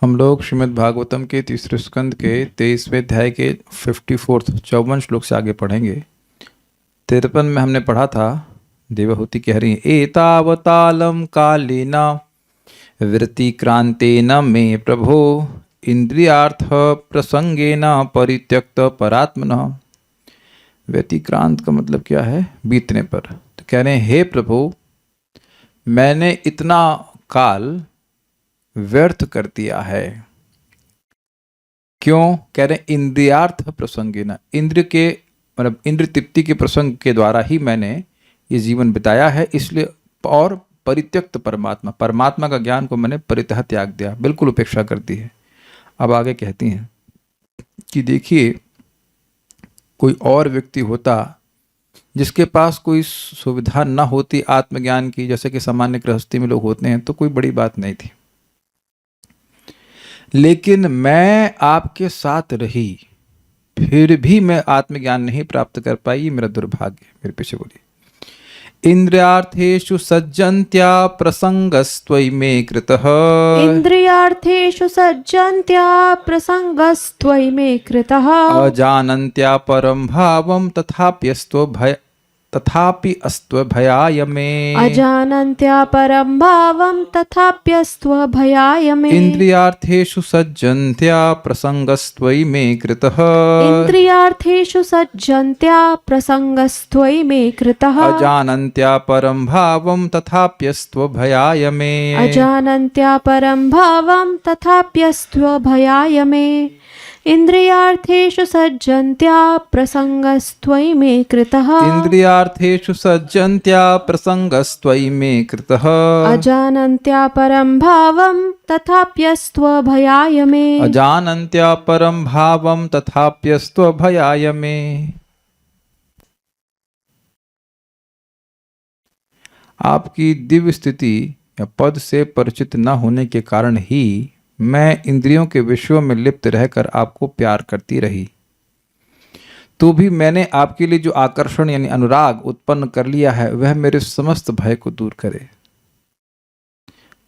हम लोग श्रीमद् भागवतम के तीसरे स्कंद के 23वें अध्याय के 54 श्लोक से आगे पढ़ेंगे। 53 में हमने पढ़ा था, देवहूति कह रही है, एतावतालम कालेना वृत्तिक्रांतेन मे प्रभो इंद्रियार्थ प्रसंगेन परित्यक्त परात्मनः। व्यतिक्रांत का मतलब क्या है? बीतने पर। तो कह रहे हैं, हे प्रभु, मैंने इतना काल व्यर्थ कर दिया है। क्यों? कह रहे हैं, इंद्रियार्थ प्रसंगेन, इंद्र के मतलब इंद्र तृप्ति के प्रसंग के द्वारा ही मैंने ये जीवन बिताया है, इसलिए। और परित्यक्त परमात्मा, परमात्मा का ज्ञान को मैंने परितः त्याग दिया, बिल्कुल उपेक्षा कर दी है। अब आगे कहती हैं कि देखिए, कोई और व्यक्ति होता जिसके पास कोई सुविधा न होती आत्मज्ञान की, जैसे कि सामान्य गृहस्थी में लोग होते हैं, तो कोई बड़ी बात नहीं थी। लेकिन मैं आपके साथ रही, फिर भी मैं आत्मज्ञान नहीं प्राप्त कर पाई, ये मेरा दुर्भाग्य। मेरे पीछे बोलिए। इंद्रियार्थेषु सज्जन्त्या प्रसंगस्त्वयि मे कृतः। इंद्रियार्थेषु सज्जन्त्या प्रसंगस्त्वयि मे कृतः। अजानन्त्या परं भावं तथापि अस्त्वभयाय मे। अजानन्त्या परं भावं तथाप्यस्त्वभयाय मे। इंद्रियार्थेषु सज्जन्त्या प्रसंगस्त्वयि मे कृतः। इंद्रियार्थेषु सज्जन्त्या प्रसंगस्त्वयि मे कृतः। अजानन्त्या परं भावं तथाप्यस्त्वभयाय मे। अजानन्त्या परं भावं तथाप्यस्त्वभयाय मे। इंद्रियार्थेषु सज्जन्त्या प्रसंगस्त्वयि मे कृतः। इंद्रियार्थेषु सज्जन्त्या प्रसंगस्त्वयि मे कृतः। अजानन्त्या परं भावं तथाप्यस्त्वभयाय मे। अजानन्त्या परं भावं तथाप्यस्त्वभयाय मे। आपकी दिव्य स्थिति या पद से परिचित न होने के कारण ही मैं इंद्रियों के विषयों में लिप्त रहकर आपको प्यार करती रही। तो भी मैंने आपके लिए जो आकर्षण यानी अनुराग उत्पन्न कर लिया है, वह मेरे समस्त भय को दूर करे।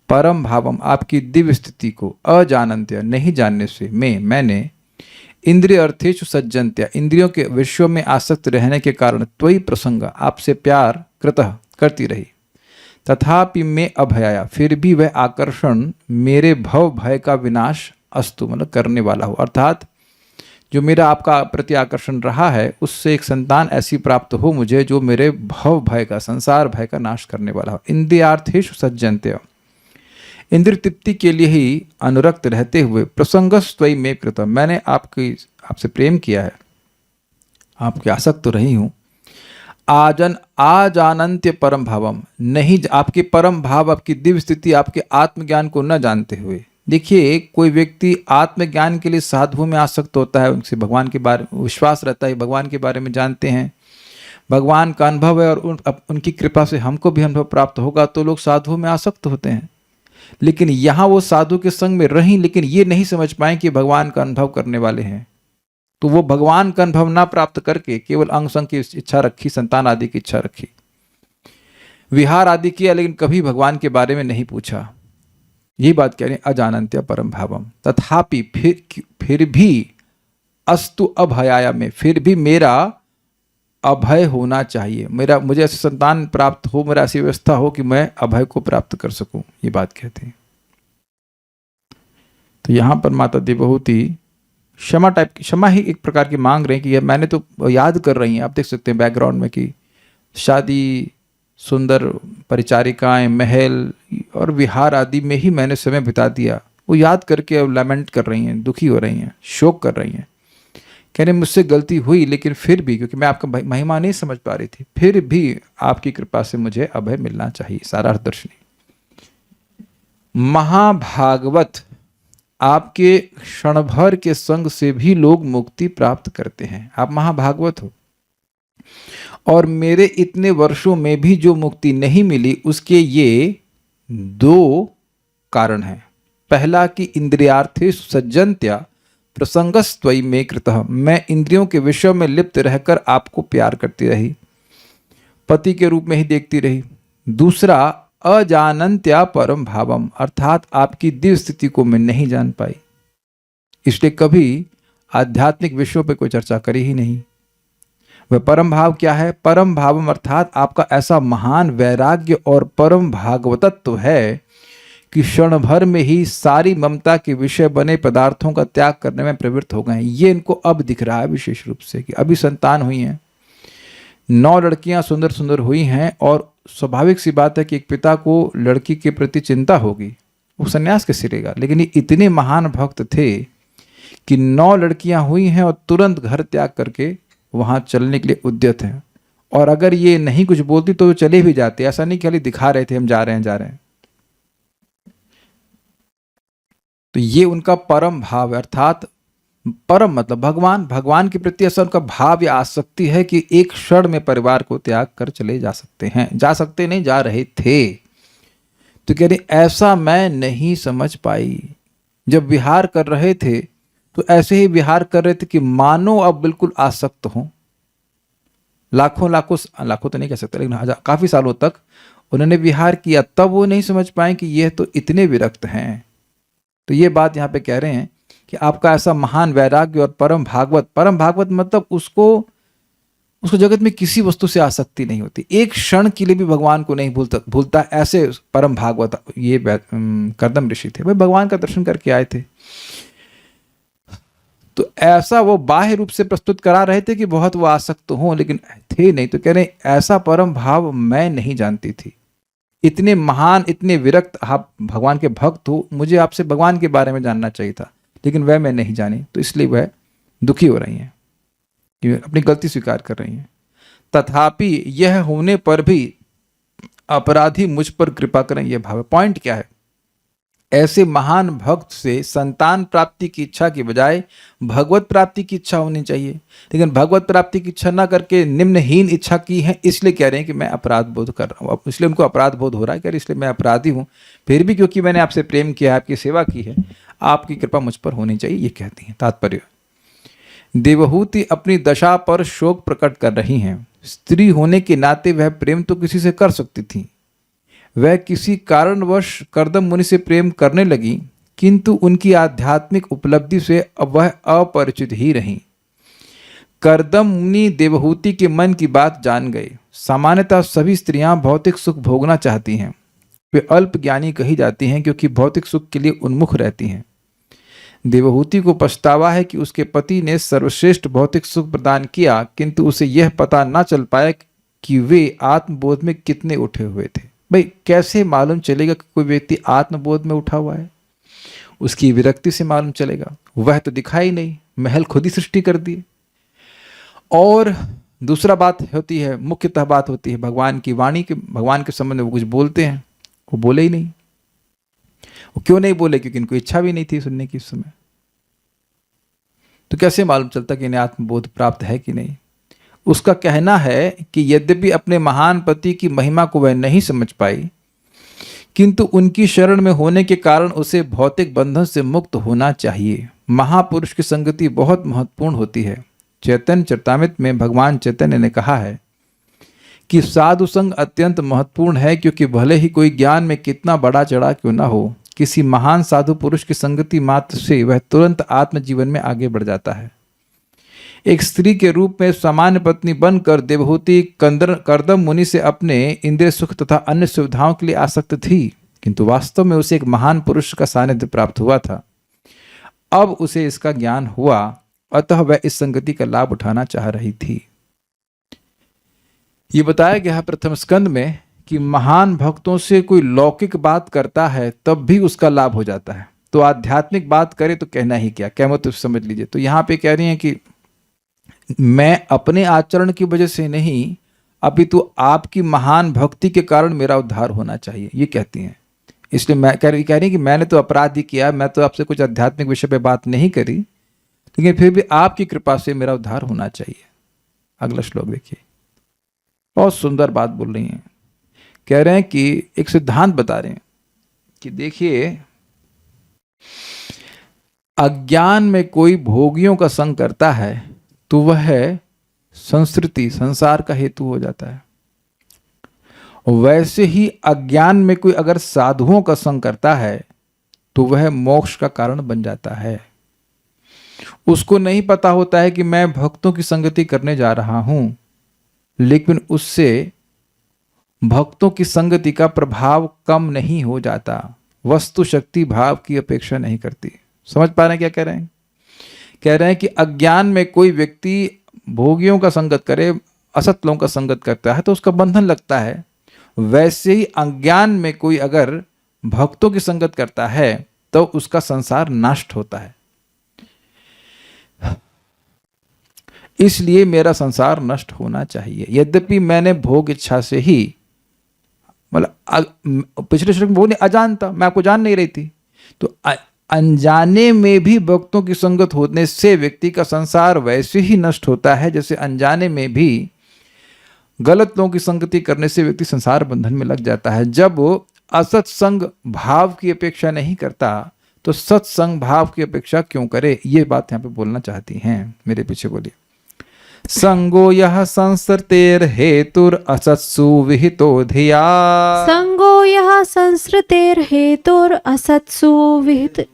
परम भावम, आपकी दिव्य स्थिति को, अजानन्त्य, नहीं जानने से, मैंने इंद्रिय अर्थेषु सज्जन्त्या, इंद्रियों के विषयों में आसक्त रहने के कारण, त्वयि प्रसंग, आपसे प्यार कृतः, करती रही। तथापि मैं अभयाया, फिर भी वह आकर्षण मेरे भव भय का विनाश अस्तु, मतलब करने वाला हो। अर्थात जो मेरा आपका प्रति आकर्षण रहा है, उससे एक संतान ऐसी प्राप्त हो मुझे जो मेरे भव भय का, संसार भय का नाश करने वाला हो। इंद्रियार्थेषु सज्जन्त्य, इंद्र तृप्ति के लिए ही अनुरक्त रहते हुए, प्रसंगस्त्वयि मे कृतः, मैंने आपसे प्रेम किया है, आपके आसक्त तो रही हूँ। आजानन्त्य परम भावम, नहीं, आपके परम भाव, आपकी दिव्य स्थिति, आपके आत्मज्ञान को न जानते हुए। देखिए, कोई व्यक्ति आत्मज्ञान के लिए साधुओं में आसक्त होता है, उनसे भगवान के बारे में विश्वास रहता है, भगवान के बारे में जानते हैं, भगवान का अनुभव है, और उनकी कृपा से हमको भी अनुभव प्राप्त होगा, तो लोग साधुओं में आसक्त होते हैं। लेकिन यहाँ वो साधु के संग में रहीं, लेकिन ये नहीं समझ पाए कि भगवान का अनुभव करने वाले हैं, तो वो भगवान का अनुभव ना प्राप्त करके केवल अंग संग की इच्छा रखी, संतान आदि की इच्छा रखी, विहार आदि किया, लेकिन कभी भगवान के बारे में नहीं पूछा। यही बात कह रहे हैं, अजानन्त्य परम भावम, तथापि, फिर भी, अस्तु अभयाया में, फिर भी मेरा अभय होना चाहिए, मुझे ऐसी संतान प्राप्त हो, मेरा ऐसी व्यवस्था हो कि मैं अभय को प्राप्त कर सकूं। ये बात कहते हैं। तो यहां पर माता देवहूति क्षमा ही एक प्रकार की मांग रहे हैं कि मैंने तो याद कर रही हैं, आप देख सकते हैं बैकग्राउंड में, कि शादी, सुंदर परिचारिकाएं, महल और विहार आदि में ही मैंने समय बिता दिया, वो याद करके अब लैमेंट कर रही हैं, दुखी हो रही हैं, शोक कर रही हैं। कह रहे मुझसे गलती हुई, लेकिन फिर भी, क्योंकि मैं आपका महिमा नहीं समझ पा रही थी, फिर भी आपकी कृपा से मुझे अभय मिलना चाहिए। सारार्थ दर्शनी महाभागवत, आपके क्षण भर के संग से भी लोग मुक्ति प्राप्त करते हैं। आप महाभागवत हो, और मेरे इतने वर्षों में भी जो मुक्ति नहीं मिली, उसके ये दो कारण हैं। पहला कि इंद्रियार्थेषु सज्जन्त्या प्रसंगस्त्वयि मे कृतः, मैं इंद्रियों के विषय में लिप्त रहकर आपको प्यार करती रही, पति के रूप में ही देखती रही। दूसरा, अजानन्त्या परम भावम, अर्थात आपकी दिव्य स्थिति को मैं नहीं जान पाई, इसलिए कभी आध्यात्मिक विषयों पर कोई चर्चा करी ही नहीं। वह परम भाव क्या है? परम भावम अर्थात आपका ऐसा महान वैराग्य और परम भागवतत्व है कि क्षण भर में ही सारी ममता के विषय बने पदार्थों का त्याग करने में प्रवृत्त हो गए हैं। ये इनको अब दिख रहा है विशेष रूप से कि अभी संतान हुई हैं, 9 लड़कियां सुंदर सुंदर हुई हैं, और स्वाभाविक सी बात है कि एक पिता को लड़की के प्रति चिंता होगी, वो संन्यास कैसे लेगा। लेकिन ये इतने महान भक्त थे कि 9 लड़कियां हुई हैं और तुरंत घर त्याग करके वहां चलने के लिए उद्यत हैं। और अगर ये नहीं कुछ बोलती तो चले भी जाते, ऐसा नहीं खाली दिखा रहे थे हम जा रहे हैं जा रहे हैं। तो ये उनका परम भाव है, अर्थात परम मतलब भगवान, भगवान के प्रति ऐसा उनका भाव या आसक्ति है कि एक क्षण में परिवार को त्याग कर चले जा सकते हैं, जा सकते नहीं, जा रहे थे। तो कह रहे ऐसा मैं नहीं समझ पाई। जब विहार कर रहे थे तो ऐसे ही विहार कर रहे थे कि मानो अब बिल्कुल आसक्त हों। लाखों तो नहीं कह सकते, लेकिन काफी सालों तक उन्होंने विहार किया, तब वो नहीं समझ पाए कि यह तो इतने विरक्त हैं। तो ये बात यहाँ पे कह रहे हैं कि आपका ऐसा महान वैराग्य और परम भागवत मतलब उसको जगत में किसी वस्तु से आसक्ति नहीं होती, एक क्षण के लिए भी भगवान को नहीं भूलता ऐसे परम भागवत ये कर्दम ऋषि थे। भाई भगवान का दर्शन करके आए थे, तो ऐसा वो बाह्य रूप से प्रस्तुत करा रहे थे कि बहुत वो आसक्त हों, लेकिन थे नहीं। तो कह रहे ऐसा परम भाव मैं नहीं जानती थी, इतने महान, इतने विरक्त आप भगवान के भक्त हो, मुझे आपसे भगवान के बारे में जानना चाहिए था, लेकिन वह मैं नहीं जानी। तो इसलिए वह दुखी हो रही हैं, अपनी गलती स्वीकार कर रही हैं। तथापि यह होने पर भी अपराधी मुझ पर कृपा करें, यह भाव। पॉइंट क्या है? ऐसे महान भक्त से संतान प्राप्ति की इच्छा की बजाय भगवत प्राप्ति की इच्छा होनी चाहिए, लेकिन भगवत प्राप्ति की इच्छा ना करके निम्नहीन इच्छा की है, इसलिए कह रहे हैं कि मैं अपराध बोध कर रहा हूँ। इसलिए उनको अपराध बोध हो रहा है, कह रहे इसलिए मैं अपराधी हूँ, फिर भी क्योंकि मैंने आपसे प्रेम किया, आपकी सेवा की है, आपकी कृपा मुझ पर होनी चाहिए, ये कहती हैं। तात्पर्य, देवहूति अपनी दशा पर शोक प्रकट कर रही हैं। स्त्री होने के नाते वह प्रेम तो किसी से कर सकती थी, वह किसी कारणवश कर्दम मुनि से प्रेम करने लगी, किंतु उनकी आध्यात्मिक उपलब्धि से वह अपरिचित ही रहीं। कर्दम मुनि देवहूति के मन की बात जान गए। सामान्यतः सभी स्त्रियां भौतिक सुख भोगना चाहती हैं, वे अल्प ज्ञानी कही जाती हैं क्योंकि भौतिक सुख के लिए उन्मुख रहती हैं। देवहूति को पछतावा है कि उसके पति ने सर्वश्रेष्ठ भौतिक सुख प्रदान किया, किंतु उसे यह पता न चल पाया कि वे आत्मबोध में कितने उठे हुए थे। भाई कैसे मालूम चलेगा कि कोई व्यक्ति आत्मबोध में उठा हुआ है? उसकी विरक्ति से मालूम चलेगा, वह तो दिखाई नहीं, महल खुद ही सृष्टि कर दिए। और दूसरा बात होती है, मुख्यतः बात होती है भगवान की वाणी के, भगवान के संबंध में वो कुछ बोलते हैं, वो बोले ही नहीं। वो क्यों नहीं बोले? क्योंकि इनको इच्छा भी नहीं थी सुनने की उस समय। तो कैसे मालूम चलता कि इन्हें आत्मबोध प्राप्त है कि नहीं? उसका कहना है कि यद्यपि अपने महान पति की महिमा को वह नहीं समझ पाई, किंतु उनकी शरण में होने के कारण उसे भौतिक बंधन से मुक्त होना चाहिए। महापुरुष की संगति बहुत महत्वपूर्ण होती है। चैतन्य चरितामृत में भगवान चैतन्य ने कहा है कि साधु संग अत्यंत महत्वपूर्ण है, क्योंकि भले ही कोई ज्ञान में कितना बड़ा चढ़ा क्यों ना हो, किसी महान साधु पुरुष की संगति मात्र से वह तुरंत आत्मजीवन में आगे बढ़ जाता है। एक स्त्री के रूप में सामान्य पत्नी बनकर देवहूति कर्दम मुनि से अपने इंद्रिय सुख तथा अन्य सुविधाओं के लिए आसक्त थी, किंतु वास्तव में उसे एक महान पुरुष का सानिध्य प्राप्त हुआ था। अब उसे इसका ज्ञान हुआ, अतः वह इस संगति का लाभ उठाना चाह रही थी। ये बताया गया है प्रथम स्कंद में कि महान भक्तों से कोई लौकिक बात करता है तब भी उसका लाभ हो जाता है, तो आध्यात्मिक बात करे तो कहना ही क्या मतलब समझ लीजिए। तो यहाँ पे कह रही हैं कि मैं अपने आचरण की वजह से नहीं, अपितु आपकी महान भक्ति के कारण मेरा उद्धार होना चाहिए, ये कहती हैं। इसलिए मैं कह रही कि मैंने तो अपराध ही किया, मैं तो आपसे कुछ आध्यात्मिक विषय पे बात नहीं करी, लेकिन फिर भी आपकी कृपा से मेरा उद्धार होना चाहिए। अगला श्लोक देखिए, बहुत सुंदर बात बोल रही हैं। कह रहे हैं कि एक सिद्धांत बता रहे हैं कि देखिए, अज्ञान में कोई भोगियों का संग करता है तो वह संस्कृति, संसार का हेतु हो जाता है, वैसे ही अज्ञान में कोई अगर साधुओं का संग करता है तो वह मोक्ष का कारण बन जाता है। उसको नहीं पता होता है कि मैं भक्तों की संगति करने जा रहा हूं, लेकिन उससे भक्तों की संगति का प्रभाव कम नहीं हो जाता, वस्तु शक्ति भाव की अपेक्षा नहीं करती। समझ पा रहे हैं क्या कह रहे हैं? कह रहे हैं कि अज्ञान में कोई व्यक्ति भोगियों का संगत करे, असत लोगों का संगत करता है तो उसका बंधन लगता है। वैसे ही अज्ञान में कोई अगर भक्तों की संगत करता है तो उसका संसार नष्ट होता है। इसलिए मेरा संसार नष्ट होना चाहिए। यद्यपि मैंने भोग इच्छा से ही, मतलब पिछले श्लोक में बोले अजानता, मैं आपको जान नहीं रही थी, तो अनजाने में भी भक्तों की संगत होने से व्यक्ति का संसार वैसे ही नष्ट होता है जैसे अनजाने में भी गलत लोगों की संगति करने से व्यक्ति संसार बंधन में लग जाता है। जब असत्संग भाव की अपेक्षा नहीं करता तो सत्संग भाव की अपेक्षा क्यों करे, ये बात यहाँ पे बोलना चाहती हैं। मेरे पीछे बोलिए। संगो यह संसृतेर हेतुर असत्सु विहितो धिया। संगो यः संसृतेर हेतुर असत्सु विहितो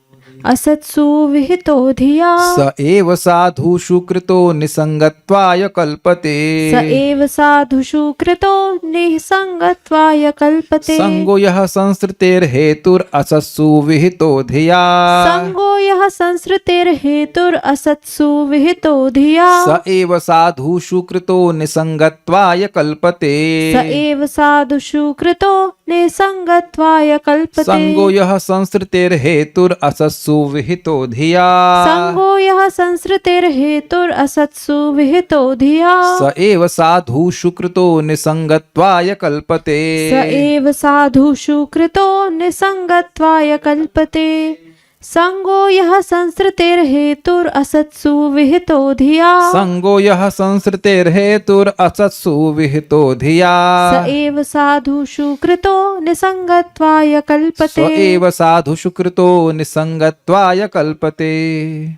धिया। स एव साधुषु कृतो निसंगत्वाय कल्पते। स एव साधुषु कृतो निसंगत्वाय कल्पते। संगो यः संसृतेर हेतुर असत्सु विहितो धिया। संगो यः संसृतेर हेतुर असत्सु विहितो धिया। स एव साधुषु कृतो निसंगत्वाय कल्पते। स एव साधुषु कृतो निसंगत्वाय कल्पते। संगो यः संसृतेर हेतुर असत्सु विहितो धिया। संगो यः संसृतेर हेतुर असत्सु विहितो धिया। स एव साधुषु कृतो निसंगत्वाय कल्पते। स एव साधुषु कृतो निसंगत्वाय कल्पते। संगो यः संसृतेर हेतुर असत्सु विहितो धिया। संगो यः संसृतेर हेतुर असत्सु विहितो धिया। स एव साधुषु कृतो निसंगत्वाय कल्पते। स एव साधुषु कृतो निसंगत्वाय कल्पते।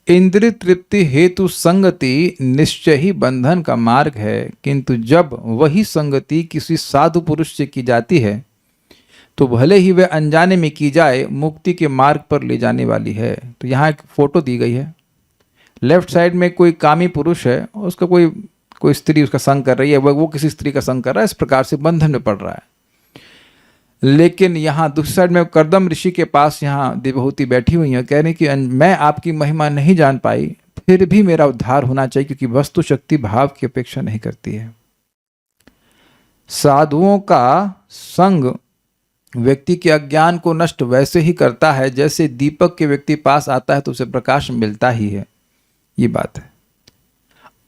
इंद्रिय तृप्ति हेतु संगति निश्चय ही बंधन का मार्ग है, किंतु जब वही संगति किसी साधु पुरुष से की जाती है तो भले ही वह अनजाने में की जाए, मुक्ति के मार्ग पर ले जाने वाली है। तो यहाँ एक फोटो दी गई है। लेफ्ट साइड में कोई कामी पुरुष है, उसका कोई स्त्री उसका संग कर रही है, वो किसी स्त्री का संग कर रहा है, इस प्रकार से बंधन में पड़ रहा है। लेकिन यहाँ दूसरी साइड में कर्दम ऋषि के पास यहाँ देवहूति बैठी हुई है, कह रही कि मैं आपकी महिमा नहीं जान पाई, फिर भी मेरा उद्धार होना चाहिए, क्योंकि वस्तु शक्ति भाव की अपेक्षा नहीं करती है। साधुओं का संग व्यक्ति के अज्ञान को नष्ट वैसे ही करता है जैसे दीपक के व्यक्ति पास आता है तो उसे प्रकाश मिलता ही है। ये बात है।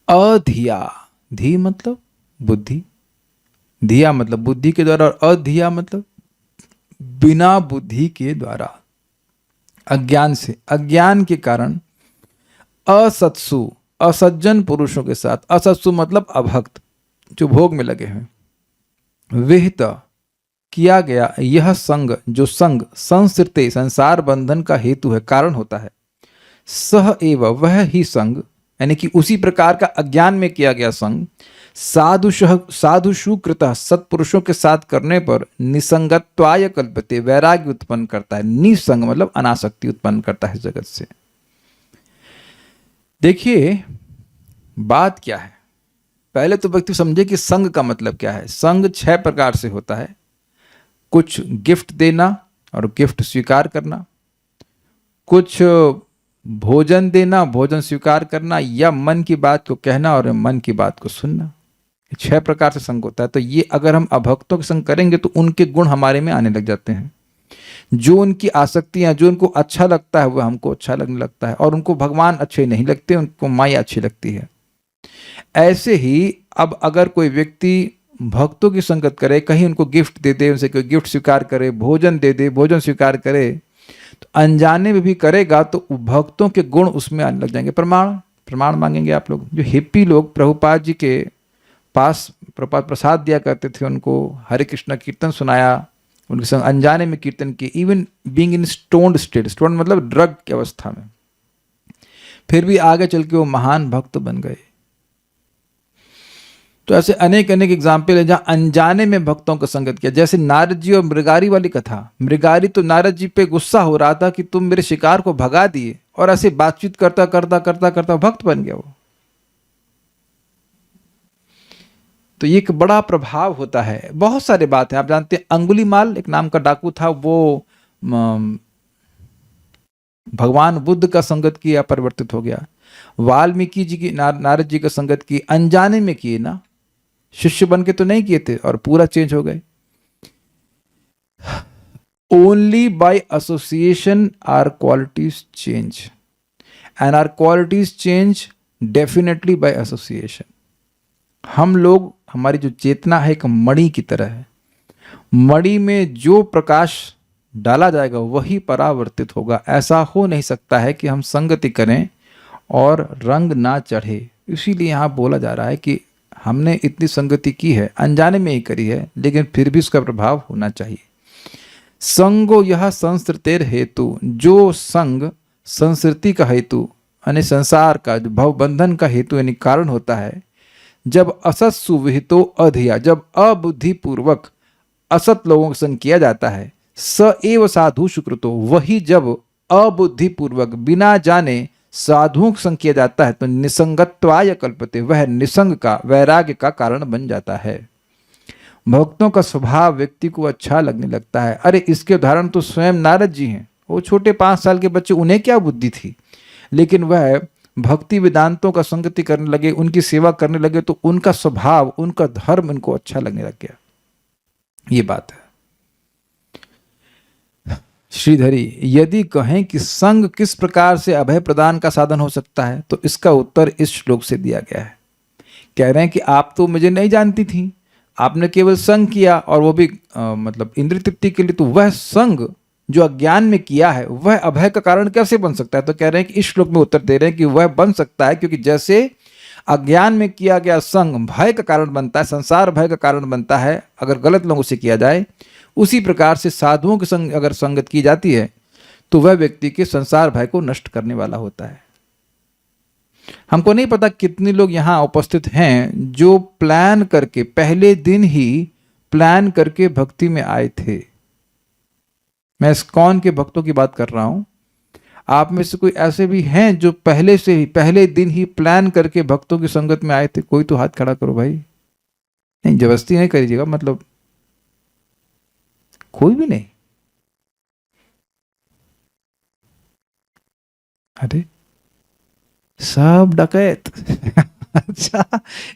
अधिया, धी मतलब बुद्धि, धिया मतलब बुद्धि के द्वारा, और अधिया मतलब बिना बुद्धि के द्वारा, अज्ञान से, अज्ञान के कारण असत्सु, असज्जन पुरुषों के साथ, असत्सु मतलब अभक्त, जो भोग में लगे हैं, विहित किया गया यह संग, जो संग संसृते संसार बंधन का हेतु है, कारण होता है। सह एव, वह ही संग, यानी कि उसी प्रकार का अज्ञान में किया गया संग साधुषु कृतः, सत्पुरुषों के साथ करने पर निसंगत्वाय कल्पते, वैराग्य उत्पन्न करता है। निसंग मतलब अनासक्ति उत्पन्न करता है जगत से। देखिए बात क्या है, पहले तो व्यक्ति समझे कि संग का मतलब क्या है। संग 6 प्रकार से होता है। कुछ गिफ्ट देना और गिफ्ट स्वीकार करना, कुछ भोजन देना, भोजन स्वीकार करना, या मन की बात को कहना और मन की बात को सुनना। 6 प्रकार से संग होता है। तो ये अगर हम अभक्तों के संग करेंगे तो उनके गुण हमारे में आने लग जाते हैं। जो उनकी आसक्तियां, जो उनको अच्छा लगता है वह हमको अच्छा लगने लगता है, और उनको भगवान अच्छे नहीं लगते, उनको माया अच्छी लगती है। ऐसे ही अब अगर कोई व्यक्ति भक्तों की संगत करे, कहीं उनको गिफ्ट दे दे, उनसे कोई गिफ्ट स्वीकार करे, भोजन दे दे, भोजन स्वीकार करे, तो अनजाने में भी करेगा तो भक्तों के गुण उसमें आने लग जाएंगे। प्रमाण मांगेंगे आप लोग। जो हिप्पी लोग प्रभुपाद जी के पास प्रभुपाद प्रसाद दिया करते थे, उनको हरे कृष्ण कीर्तन सुनाया, उनके संग अनजाने में कीर्तन किए, even being in stoned state, stoned मतलब ड्रग की अवस्था में, फिर भी आगे चल के वो महान भक्त बन गए। तो ऐसे अनेक अनेक एग्जाम्पल है जहाँ अनजाने में भक्तों का संगत किया। जैसे नारद जी और मृगारी वाली कथा, मृगारी तो नारद जी पे गुस्सा हो रहा था कि तुम मेरे शिकार को भगा दिए, और ऐसे बातचीत करता करता करता करता भक्त बन गया वो। तो ये एक बड़ा प्रभाव होता है। बहुत सारे बात है, आप जानते हैं अंगुलीमाल एक नाम का डाकू था, वो भगवान बुद्ध का संगत किया, परिवर्तित हो गया। वाल्मीकि जी की नारद जी का संगत की, अनजाने में किए ना, शिष्य बन के तो नहीं किए थे, और पूरा चेंज हो गए। Only by association our qualities change, and our qualities change definitely by association. हम लोग, हमारी जो चेतना है एक मणि की तरह है, मणि में जो प्रकाश डाला जाएगा वही परावर्तित होगा। ऐसा हो नहीं सकता है कि हम संगति करें और रंग ना चढ़े। इसीलिए यहाँ बोला जा रहा है कि हमने इतनी संगति की है, अनजाने में ही करी है, लेकिन फिर भी उसका प्रभाव होना चाहिए। संगो यह संस्कृतेर हेतु, जो संग संस्कृति का हेतु यानी संसार का, जो भवबंधन का हेतु यानी कारण होता है, जब असत सुविहितो अधिया, जब अबुद्धिपूर्वक असत लोगों का संग किया जाता है, स एव साधु सुकृतो, वही जब अबुद्धिपूर्वक बिना जाने साधुओं का संग किया जाता है तो निसंगत्वाय कल्पते, वह निसंग का, वैराग्य का कारण बन जाता है। भक्तों का स्वभाव व्यक्ति को अच्छा लगने लगता है। अरे इसके उदाहरण तो स्वयं नारद जी हैं। वो छोटे 5 साल के बच्चे, उन्हें क्या बुद्धि थी, लेकिन वह भक्ति वेदांतों का संगति करने लगे, उनकी सेवा करने लगे, तो उनका स्वभाव, उनका धर्म उनको अच्छा लगने लग गया। ये बात है। श्रीधरी, यदि कहें कि संग किस प्रकार से अभय प्रदान का साधन हो सकता है, तो इसका उत्तर इस श्लोक से दिया गया है। कह रहे हैं कि आप तो मुझे नहीं जानती थी, आपने केवल संग किया, और वो भी मतलब इंद्रिय तृप्ति के लिए, तो वह संग जो अज्ञान में किया है वह अभय का कारण कैसे बन सकता है? तो कह रहे हैं कि इस श्लोक में उत्तर दे रहे हैं कि वह बन सकता है, क्योंकि जैसे अज्ञान में किया गया संग भय का कारण बनता है, संसार भय का कारण बनता है अगर गलत लोगों से किया जाए, उसी प्रकार से साधुओं के संग अगर संगत की जाती है तो वह व्यक्ति के संसार भय को नष्ट करने वाला होता है। हमको नहीं पता कितने लोग यहाँ उपस्थित हैं जो प्लान करके, पहले दिन ही प्लान करके भक्ति में आए थे। मैं इस्कॉन के भक्तों की बात कर रहा हूं। आप में से कोई ऐसे भी हैं जो पहले से ही, पहले दिन ही प्लान करके भक्तों की संगत में आए थे? कोई तो हाथ खड़ा करो भाई। नहीं, जबरदस्ती नहीं करिएगा, मतलब कोई भी नहीं। अरे सब डकैत। अच्छा,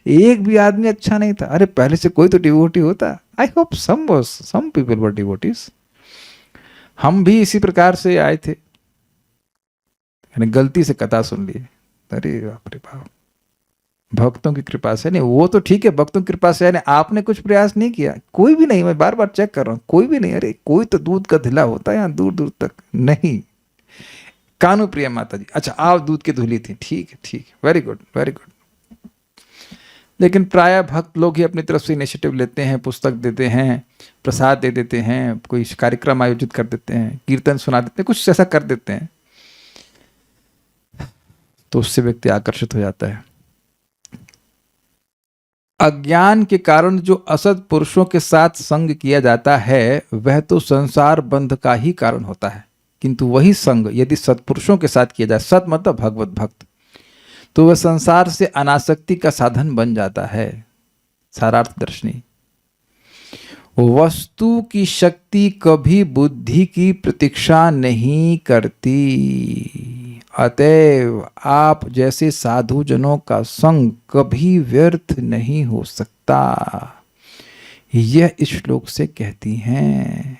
एक भी आदमी अच्छा नहीं था। अरे पहले से कोई तो डिवोटी होता। I hope some people were devotees. हम भी इसी प्रकार से आए थे, यानी गलती से कथा सुन लिए। अरे बाप रे बाप, भक्तों की कृपा से। नहीं, वो तो ठीक है, भक्तों की कृपा से, यानी आपने कुछ प्रयास नहीं किया, कोई भी नहीं। मैं बार बार चेक कर रहा हूं, कोई भी नहीं। अरे कोई तो दूध का धिला होता है यहाँ दूर दूर तक। नहीं, कानू प्रिया माता जी, अच्छा आप दूध की धुली थी, ठीक है ठीक है, वेरी गुड वेरी गुड। लेकिन प्राय भक्त लोग ही अपनी तरफ से इनिशिएटिव लेते हैं, पुस्तक देते हैं, प्रसाद दे देते हैं, कोई कार्यक्रम आयोजित कर देते हैं, कीर्तन सुना देते हैं, कुछ ऐसा कर देते हैं, तो उससे व्यक्ति आकर्षित हो जाता है। अज्ञान के कारण जो असत पुरुषों के साथ संग किया जाता है वह तो संसार बंध का ही कारण होता है, किंतु वही संग यदि सत्पुरुषों के साथ किया जाए, सत मतलब भगवत भक्त, तो वह संसार से अनासक्ति का साधन बन जाता है। सारार्थ दर्शनी। वस्तु की शक्ति कभी बुद्धि की प्रतीक्षा नहीं करती, अतएव आप जैसे साधु जनों का संग कभी व्यर्थ नहीं हो सकता, यह इस श्लोक से कहती हैं।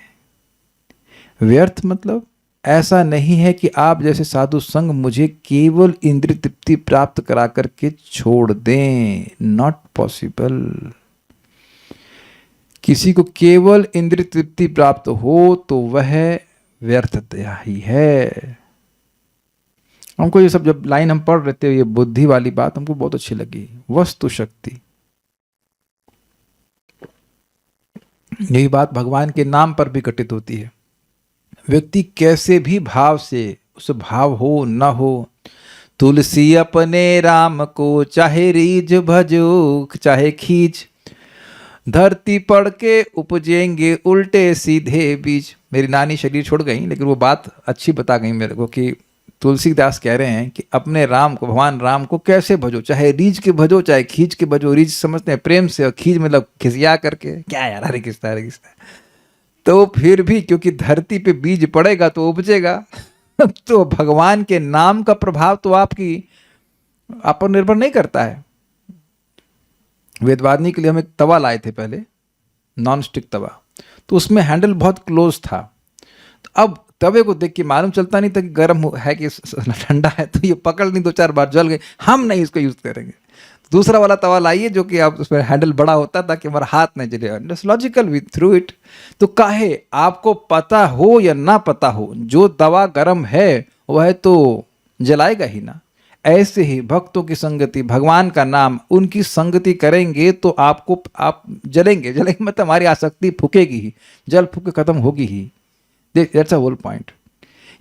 व्यर्थ मतलब ऐसा नहीं है कि आप जैसे साधु संग मुझे केवल इंद्रिय तृप्ति प्राप्त करा करके छोड़ दें, नॉट पॉसिबल। किसी को केवल इंद्रिय तृप्ति प्राप्त हो तो वह व्यर्थता ही है। हमको ये सब जब लाइन हम पढ़ रहे थे, ये बुद्धि वाली बात हमको बहुत अच्छी लगी। वस्तु शक्ति, यही बात भगवान के नाम पर भी घटित होती है। व्यक्ति कैसे भी भाव से, उस भाव हो ना हो, तुलसी अपने राम को चाहे रीझ भजो चाहे खींच, धरती पड़ के उपजेंगे उल्टे सीधे बीज। मेरी नानी शरीर छोड़ गई, लेकिन वो बात अच्छी बता गई मेरे को कि तुलसीदास कह रहे हैं कि अपने राम को, भगवान राम को कैसे भजो, चाहे रीझ के भजो चाहे खींच के भजो। रीझ समझते हैं प्रेम से, और खींच मतलब खिसिया करके, क्या यार हरे कृष्णा हरे कृष्णा। तो फिर भी क्योंकि धरती पे बीज पड़ेगा तो उपजेगा। तो भगवान के नाम का प्रभाव तो आपकी आप पर निर्भर नहीं करता है। वेदवादिनी के लिए हम एक तवा लाए थे पहले, नॉन स्टिक तवा, तो उसमें हैंडल बहुत क्लोज था। तो अब तवे को देख के मालूम चलता नहीं था कि गर्म है कि ठंडा है, तो ये पकड़ नहीं, 2-4 बार जल गए, हम नहीं इसको यूज करेंगे। दूसरा वाला तवा लाइए जो कि आप उसमें हैंडल बड़ा होता ताकि हमारा हाथ नहीं जले। Logical with through it. तो काहे आपको पता हो या ना पता हो, जो तवा गर्म है वह तो जलाएगा ही ना। ऐसे ही भक्तों की संगति, भगवान का नाम, उनकी संगति करेंगे तो आपको आप जलेंगे मतलब हमारी आसक्ति फूकेगी ही, जल फूक के खत्म होगी ही। That's a whole point.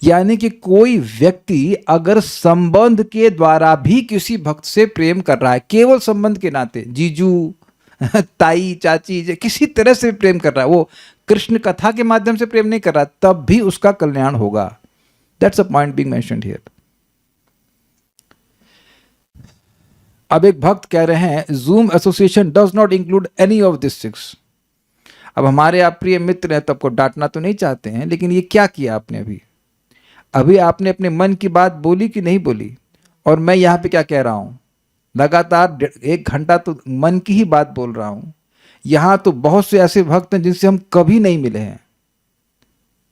यानी कि कोई व्यक्ति अगर संबंध के द्वारा भी किसी भक्त से प्रेम कर रहा है, केवल संबंध के नाते, जीजू ताई चाची किसी तरह से प्रेम कर रहा है, वो कृष्ण कथा के माध्यम से प्रेम नहीं कर रहा, तब भी उसका कल्याण होगा। That's a point being mentioned here. अब एक भक्त कह रहे हैं zoom association does not include any of this 6। अब हमारे आप प्रिय मित्र हैं तो आपको डांटना तो नहीं चाहते हैं, लेकिन ये क्या किया आपने अभी आपने अपने मन की बात बोली कि नहीं बोली? और मैं यहाँ पे क्या कह रहा हूँ, लगातार 1 घंटा तो मन की ही बात बोल रहा हूँ। यहाँ तो बहुत से ऐसे भक्त हैं जिनसे हम कभी नहीं मिले हैं,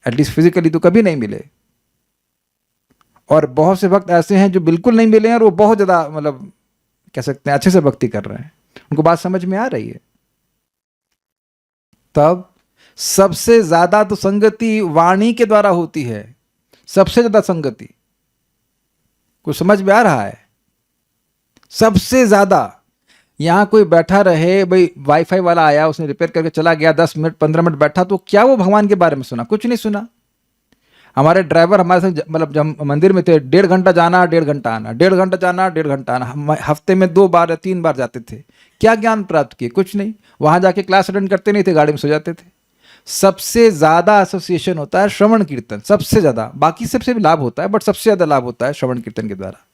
एटलीस्ट फिजिकली तो कभी नहीं मिले, और बहुत से भक्त ऐसे हैं जो बिल्कुल नहीं मिले हैं और वो बहुत ज़्यादा मतलब कह सकते हैं अच्छे से भक्ति कर रहे हैं, उनको बात समझ में आ रही है। तब सबसे ज्यादा तो संगति वाणी के द्वारा होती है, सबसे ज्यादा संगति। कुछ समझ में आ रहा है? सबसे ज्यादा। यहां कोई बैठा रहे, भाई वाईफाई वाला आया, उसने रिपेयर करके चला गया, 10 मिनट 15 मिनट बैठा, तो क्या वो भगवान के बारे में सुना? कुछ नहीं सुना। हमारे ड्राइवर हमारे साथ मतलब जब मंदिर में थे, 1.5 घंटा जाना 1.5 घंटा आना, 1.5 घंटा जाना 1.5 घंटा आना, हम हफ्ते में 2 बार या 3 बार जाते थे। क्या ज्ञान प्राप्त किए? कुछ नहीं। वहां जाके क्लास अटेंड करते नहीं थे, गाड़ी में सो जाते थे। सबसे ज्यादा एसोसिएशन होता है श्रवण कीर्तन, सबसे ज्यादा। बाकी सबसे भी लाभ होता है, बट सबसे ज्यादा लाभ होता है श्रवण कीर्तन के द्वारा।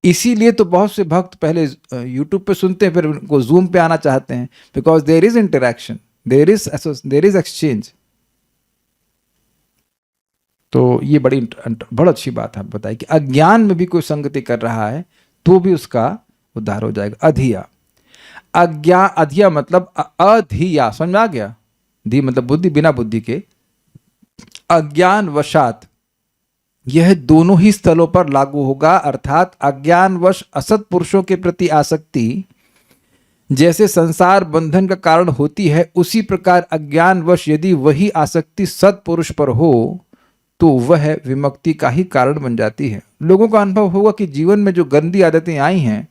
इसीलिए तो बहुत से भक्त पहले यूट्यूब पे सुनते हैं, फिर उनको जूम पे आना चाहते हैं, because there is interaction, there is exchange. तो ये बड़ी अच्छी बात है बताई कि अज्ञान में भी कोई संगति कर रहा है तो भी उसका उद्धार हो जाएगा। अधिया मतलब अधिया, समझ में आ गया? धी मतलब बुद्धि, बिना बुद्धि के। अज्ञान वशात, यह दोनों ही स्थलों पर लागू होगा, अर्थात अज्ञानवश असत पुरुषों के प्रति आसक्ति जैसे संसार बंधन का कारण होती है, उसी प्रकार अज्ञानवश यदि वही आसक्ति सत्पुरुष पर हो तो वह विमुक्ति का ही कारण बन जाती है। लोगों का अनुभव होगा कि जीवन में जो गंदी आदतें आई हैं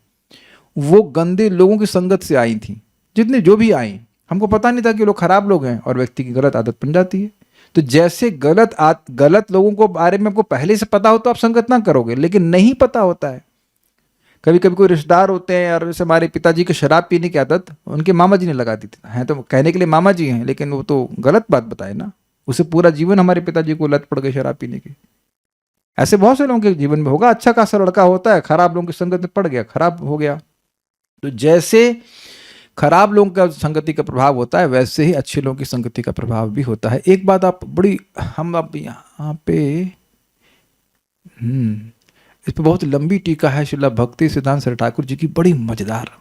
वो गंदे लोगों की संगत से आई थी। जितने जो भी आई, हमको पता नहीं था कि लोग खराब लोग हैं, और व्यक्ति की गलत आदत बन जाती है। तो जैसे गलत लोगों को बारे में आपको पहले से पता हो तो आप संगत ना करोगे, लेकिन नहीं पता होता है। कभी कभी कोई रिश्तेदार होते हैं, और जैसे हमारे पिताजी की शराब पीने की आदत उनके मामा जी ने लगा दी थी। हैं तो कहने के लिए मामा जी हैं, लेकिन वो तो गलत बात बताए ना। उसे पूरा जीवन हमारे पिताजी को लत पड़ गई शराब पीने की। ऐसे बहुत से लोगों के जीवन में होगा, अच्छा खासा लड़का होता है, खराब लोगों की संगत में पड़ गया, खराब हो गया। तो जैसे खराब लोगों का संगति का प्रभाव होता है, वैसे ही अच्छे लोगों की संगति का प्रभाव भी होता है। एक बात आप बड़ी, हम अब यहाँ पे इस पर बहुत लंबी टीका है श्रील भक्ति सिद्धांत सरस्वती ठाकुर जी की, बड़ी मजेदार,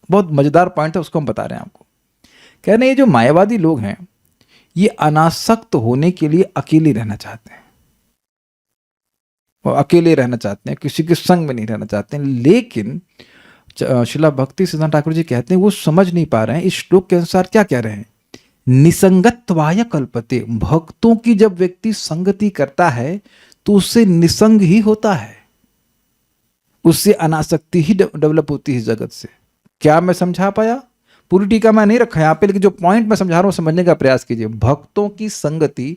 बहुत मजेदार पॉइंट है, उसको हम बता रहे हैं आपको। कह रहे हैं ये जो मायावादी लोग हैं ये अनासक्त होने के लिए अकेले रहना चाहते हैं, वो अकेले रहना चाहते हैं, किसी के संग में नहीं रहना चाहते हैं। लेकिन श्रील भक्ति सिद्धांत ठाकुर जी कहते हैं वो समझ नहीं पा रहे हैं इस श्लोक के अनुसार क्या कह रहे हैं। निसंगत्वाय कल्पते, भक्तों की जब व्यक्ति संगति करता है तो उससे निसंग ही होता है, उससे अनासक्ति ही डेवलप होती है जगत से। क्या मैं समझा पाया? पूरी टीका मैं नहीं रखा यहाँ पे, लेकिन जो पॉइंट मैं समझा रहा हूँ समझने का प्रयास कीजिए। भक्तों की संगति,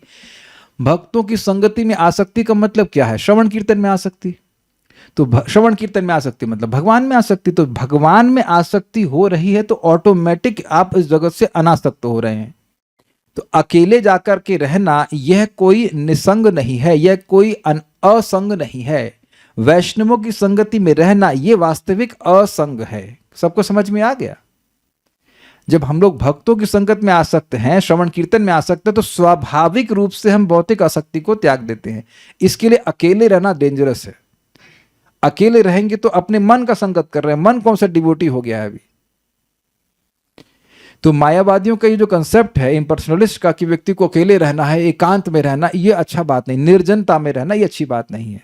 भक्तों की संगति में आसक्ति का मतलब क्या है? श्रवण कीर्तन में आसक्ति। तो श्रवण कीर्तन में आसक्ति मतलब भगवान में आसक्ति। तो भगवान में आसक्ति हो रही है तो ऑटोमेटिक आप इस जगत से अनासक्त हो रहे हैं। तो अकेले जाकर के रहना यह कोई निसंग नहीं है, यह कोई असंग नहीं है। वैष्णवों की संगति में रहना यह वास्तविक असंग है। सबको समझ में आ गया? जब हम लोग भक्तों की संगत में आसक्त हैं, श्रवण कीर्तन में आसक्त हैं, तो स्वाभाविक रूप से हम भौतिक आसक्ति को त्याग देते हैं। इसके लिए अकेले रहना डेंजरस है। अकेले रहेंगे तो अपने मन का संगत कर रहे हैं। मन कौन सा डिवोटी हो गया है अभी? तो मायावादियों का ये जो कंसेप्ट है इम्पर्सनलिस्ट का कि व्यक्ति को अकेले रहना है, एकांत में रहना, ये अच्छा बात नहीं। निर्जनता में रहना ये अच्छी बात नहीं है।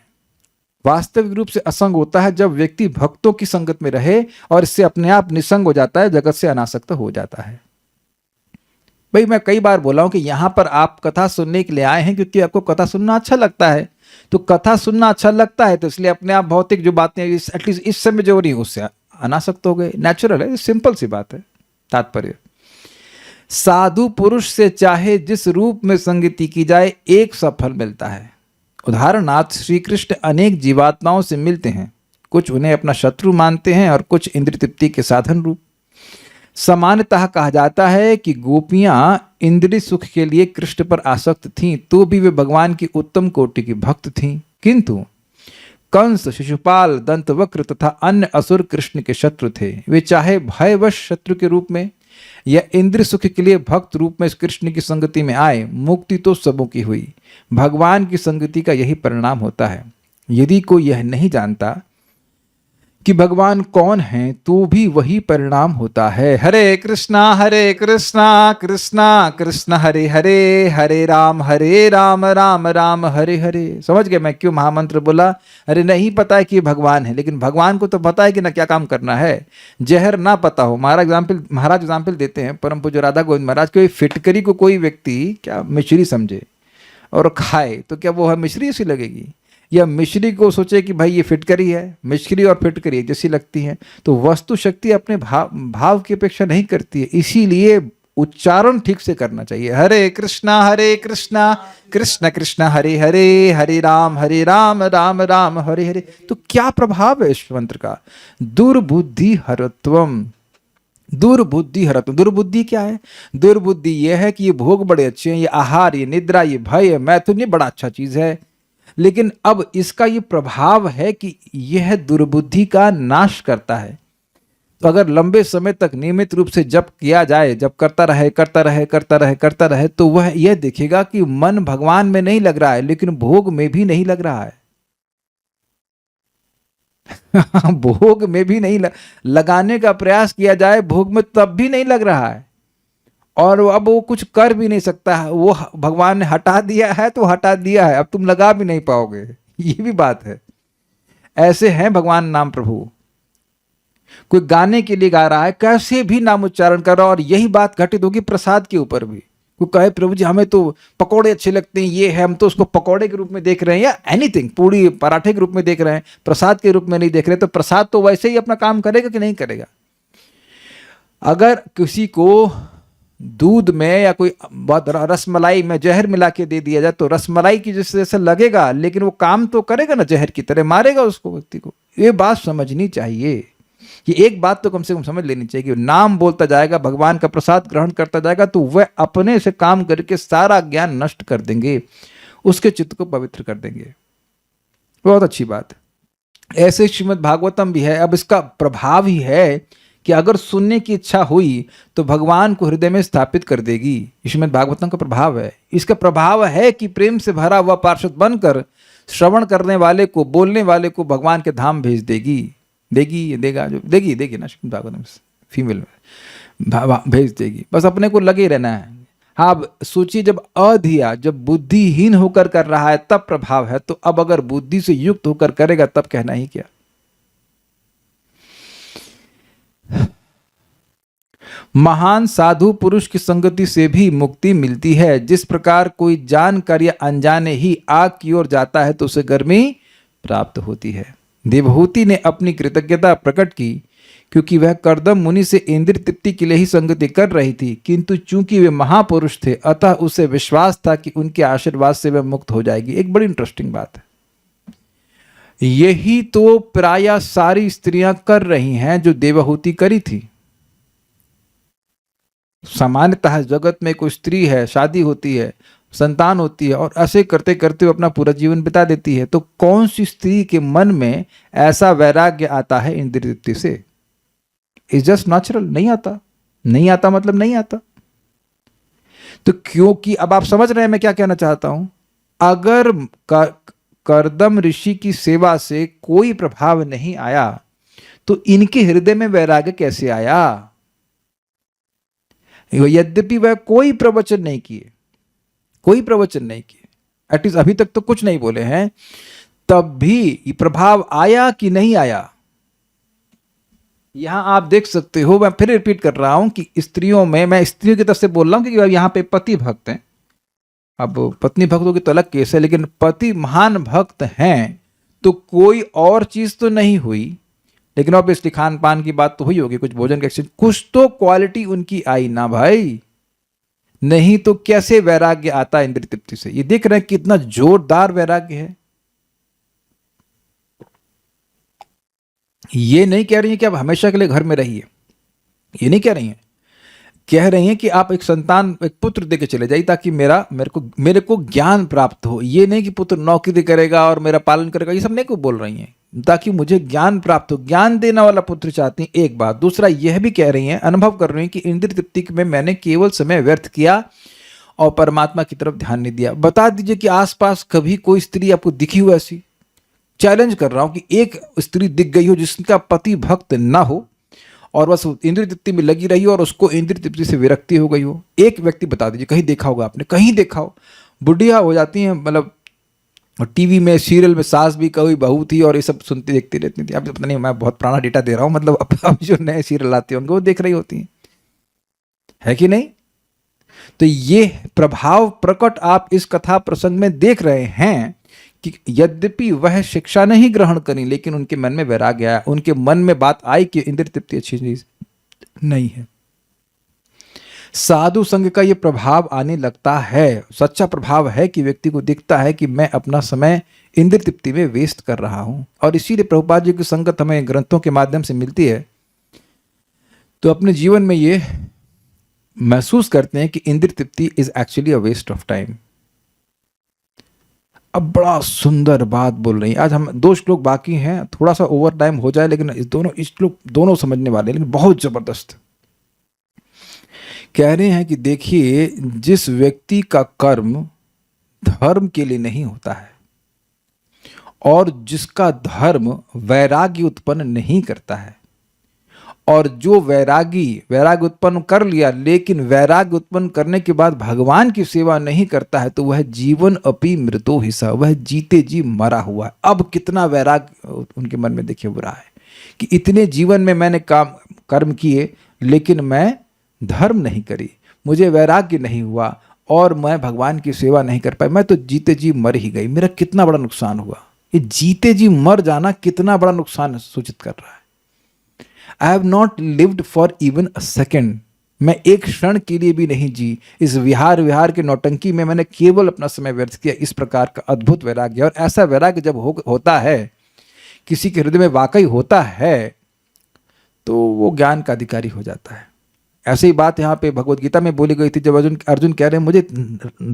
वास्तविक रूप से असंग होता है जब व्यक्ति भक्तों की संगत में रहे और इससे अपने आप निसंग हो जाता है, जगत से अनासक्त हो जाता है। भाई मैं कई बार बोला हूं कि यहां पर आप कथा सुनने के लिए आए हैं क्योंकि आपको कथा सुनना अच्छा लगता है। तो कथा सुनना अच्छा लगता है तो इसलिए अपने आप भौतिक जो बातें एटलीस्ट इस समय जो हो रही है उससे अनासक्त हो गए। नेचुरल है, सिंपल सी बात है। तात्पर्य, साधु पुरुष से चाहे जिस रूप में संगति की जाए एक सा फल मिलता है। उदाहरणार्थ श्री कृष्ण अनेक जीवात्माओं से मिलते हैं, कुछ उन्हें अपना शत्रु मानते हैं और कुछ इंद्रिय तृप्ति के साधन रूप। सामान्यतः कहा जाता है कि गोपियां इंद्रिय सुख के लिए कृष्ण पर आसक्त थीं, तो भी वे भगवान की उत्तम कोटि की भक्त थीं। किंतु कंस, शिशुपाल, दंतवक्र तथा अन्य असुर कृष्ण के शत्रु थे। वे चाहे भयवश शत्रु के रूप में या इंद्रिय सुख के लिए भक्त रूप में कृष्ण की संगति में आए, मुक्ति तो सबों की हुई। भगवान की संगति का यही परिणाम होता है। यदि कोई यह नहीं जानता कि भगवान कौन है तो भी वही परिणाम होता है। हरे कृष्णा कृष्णा कृष्ण हरे हरे, हरे राम राम राम हरे हरे। समझ गए मैं क्यों महामंत्र बोला? अरे नहीं पता है कि भगवान है, लेकिन भगवान को तो पता है कि ना क्या काम करना है। जहर ना पता हो। महाराज एग्जाम्पल देते हैं, परम पूज्य राधा गोविंद महाराज। कोई फिटकरी को कोई व्यक्ति क्या मिश्री समझे और खाए तो क्या वो है मिश्री सी लगेगी? या मिश्री को सोचे कि भाई ये फिटकरी है, मिश्री और फिटकरी एक जैसी लगती हैं। तो वस्तु शक्ति अपने भाव की अपेक्षा नहीं करती है। इसीलिए उच्चारण ठीक से करना चाहिए। हरे कृष्णा कृष्ण कृष्ण हरे हरे, हरे राम राम राम हरे हरे। तो क्या प्रभाव है इस मंत्र का? दुर्बुद्धि हरत्वम। दुर्बुद्धि हरत्वम। दुर्बुद्धि क्या है? दुर्बुद्धि यह है कि ये भोग बड़े अच्छे हैं, ये आहार, ये निद्रा, ये भय, मैथुन, ये बड़ा अच्छा चीज है। लेकिन अब इसका ये प्रभाव है कि यह दुर्बुद्धि का नाश करता है। तो अगर लंबे समय तक नियमित रूप से जप किया जाए, जप करता रहे तो वह यह देखेगा कि मन भगवान में नहीं लग रहा है, लेकिन भोग में भी नहीं लग रहा है। भोग में भी नहीं लगाने का प्रयास किया जाए, भोग में तब भी नहीं लग रहा है। और अब वो कुछ कर भी नहीं सकता है। वो भगवान ने हटा दिया है तो हटा दिया है, अब तुम लगा भी नहीं पाओगे। ये भी बात है। ऐसे हैं भगवान नाम प्रभु। कोई गाने के लिए गा रहा है, कैसे भी नाम उच्चारण कर रहा है, और यही बात घटित होगी प्रसाद के ऊपर भी। कोई कहे प्रभु जी हमें तो पकौड़े अच्छे लगते हैं, ये है, हम तो उसको पकौड़े के रूप में देख रहे हैं, या एनीथिंग, पूड़ी पराठे के रूप में देख रहे हैं, प्रसाद के रूप में नहीं देख रहे। तो प्रसाद तो वैसे ही अपना काम करेगा कि नहीं करेगा? अगर किसी को दूध में या कोई बहुत रसमलाई में जहर मिला के दे दिया जाए तो रसमलाई की जैसे लगेगा, लेकिन वो काम तो करेगा ना, जहर की तरह मारेगा उसको, व्यक्ति को। ये बात समझनी चाहिए कि एक बात तो कम से कम समझ लेनी चाहिए कि नाम बोलता जाएगा, भगवान का प्रसाद ग्रहण करता जाएगा, तो वह अपने से काम करके सारा ज्ञान नष्ट कर देंगे, उसके चित्त को पवित्र कर देंगे। बहुत अच्छी बात है। ऐसे श्रीमद् भागवतम भी है। अब इसका प्रभाव ही है कि अगर सुनने की इच्छा हुई तो भगवान को हृदय में स्थापित कर देगी। श्रीमद् भागवतम का प्रभाव है। इसका प्रभाव है कि प्रेम से भरा हुआ पार्षद बनकर श्रवण करने वाले को, बोलने वाले को भगवान के धाम भेज देगी। देगी ना श्रीमद् भागवतम फीमेल में भेज देगी। बस अपने को लगे रहना है। हाँ, अब सोचिए, जब अधिया, जब बुद्धिहीन होकर कर रहा है तब प्रभाव है, तो अब अगर बुद्धि से युक्त होकर करेगा तब कहना ही क्या। महान साधु पुरुष की संगति से भी मुक्ति मिलती है। जिस प्रकार कोई जानकर या अनजाने ही आग की ओर जाता है तो उसे गर्मी प्राप्त होती है। देवहूति ने अपनी कृतज्ञता प्रकट की क्योंकि वह कर्दम मुनि से इंद्रिय तृप्ति के लिए ही संगति कर रही थी, किंतु चूंकि वे महापुरुष थे अतः उसे विश्वास था कि उनके आशीर्वाद से वह मुक्त हो जाएगी। एक बड़ी इंटरेस्टिंग बात है, यही तो प्रायः सारी स्त्रियां कर रही हैं जो देवाहुति करी थी। सामान्यतः जगत में कोई स्त्री है, शादी होती है, संतान होती है और ऐसे करते करते वो अपना पूरा जीवन बिता देती है। तो कौन सी स्त्री के मन में ऐसा वैराग्य आता है इंद्रिय तृप्ति से? It's just natural. नहीं आता, नहीं आता मतलब नहीं आता। तो क्योंकि अब आप समझ रहे हैं मैं क्या कहना चाहता हूं। अगर कर्दम ऋषि की सेवा से कोई प्रभाव नहीं आया तो इनके हृदय में वैराग्य कैसे आया? यद्यपि वह कोई प्रवचन नहीं किए, कोई प्रवचन नहीं किए, एटलीस्ट अभी तक तो कुछ नहीं बोले हैं, तब भी प्रभाव आया कि नहीं आया? यहां आप देख सकते हो, मैं फिर रिपीट कर रहा हूं कि स्त्रियों में, मैं स्त्रियों की तरफ से बोल रहा हूं क्योंकि यहां पे पति भक्त हैं। अब पत्नी भक्तों की तो अलग केस है, लेकिन पति महान भक्त हैं तो कोई और चीज तो नहीं हुई, लेकिन ऑब्वियसली खान पान की बात तो हुई होगी, कुछ भोजन का एक्सचेंज, कुछ तो क्वालिटी उनकी आई ना भाई। नहीं तो कैसे वैराग्य आता है इंद्रिय तृप्ति से? ये देख रहे हैं कितना जोरदार वैराग्य है। ये नहीं कह रही है कि आप हमेशा के लिए घर में रहिए, ये नहीं कह रही हैं। कह रही हैं कि आप एक संतान, एक पुत्र देके चले जाइए ताकि मेरे को ज्ञान प्राप्त हो। ये नहीं कि पुत्र नौकरी करेगा और मेरा पालन करेगा, ये सब नहीं को बोल रही हैं, ताकि मुझे ज्ञान प्राप्त हो। ज्ञान देने वाला पुत्र चाहती हैं, एक बात। दूसरा यह भी कह रही हैं, अनुभव कर रही हैं कि इंद्रिय तृप्ति में मैंने केवल समय व्यर्थ किया और परमात्मा की तरफ ध्यान नहीं दिया। बता दीजिए कि आसपास कभी कोई स्त्री आपको दिखी हो ऐसी? चैलेंज कर रहा हूं कि एक स्त्री दिख गई हो जिसका पति भक्त ना हो और बस इंद्रिय तृप्ति में लगी रही हो और उसको इंद्रिय तृप्ति से विरक्ति हो गई हो। एक व्यक्ति बता दीजिए, कहीं देखा होगा आपने, कहीं देखा हो। बुढ़िया हो जाती हैं, मतलब टीवी में सीरियल में सास भी कभी बहू थी और ये सब सुनती देखती रहती थी। अब पता नहीं, मैं बहुत पुराना डेटा दे रहा हूं, मतलब अब जो नए सीरियल आते हैं उनको वो देख रही होती हैं, है कि नहीं? तो ये प्रभाव प्रकट आप इस कथा प्रसंग में देख रहे हैं कि यद्यपि वह शिक्षा नहीं ग्रहण करी, लेकिन उनके मन में वैराग्य आया, उनके मन में बात आई कि इंद्रिय तृप्ति अच्छी चीज नहीं है। साधु संग का यह प्रभाव आने लगता है, सच्चा प्रभाव है कि व्यक्ति को दिखता है कि मैं अपना समय इंद्रिय तृप्ति में वेस्ट कर रहा हूं। और इसीलिए प्रभुपाद जी की संगत हमें ग्रंथों के माध्यम से मिलती है तो अपने जीवन में ये महसूस करते हैं कि इंद्रिय तृप्ति is actually a waste of time. अब बड़ा सुंदर बात बोल रही हैं। आज हम 2 श्लोक बाकी हैं, थोड़ा सा ओवर टाइम हो जाए, लेकिन इस श्लोक दोनों समझने वाले हैं, लेकिन बहुत जबरदस्त। कह रहे हैं कि देखिए, जिस व्यक्ति का कर्म धर्म के लिए नहीं होता है और जिसका धर्म वैराग्य उत्पन्न नहीं करता है, और जो वैराग्य उत्पन्न कर लिया लेकिन वैराग्य उत्पन्न करने के बाद भगवान की सेवा नहीं करता है, तो वह जीवन अपि मृतो हिसा, वह जीते जी मरा हुआ है। अब कितना वैराग्य उनके मन में देखिए बुरा है कि इतने जीवन में मैंने कर्म किए लेकिन मैं धर्म नहीं करी, मुझे वैराग्य नहीं हुआ और मैं भगवान की सेवा नहीं कर पाई, मैं तो जीते जी मर ही गई। मेरा कितना बड़ा नुकसान हुआ। ये जीते जी मर जाना कितना बड़ा नुकसान सूचित कर रहा है। I have not lived for even a second. मैं एक क्षण के लिए भी नहीं जी। इस विहार के नौटंकी में मैंने केवल अपना समय व्यर्थ किया। इस प्रकार का अद्भुत वैराग्य, और ऐसा वैराग्य जब होता है, किसी के हृदय में वाकई होता है, तो वो ज्ञान का अधिकारी हो जाता है। ऐसे ही बात यहाँ पे भगवत गीता में बोली गई थी, जब अर्जुन कह रहे हैं मुझे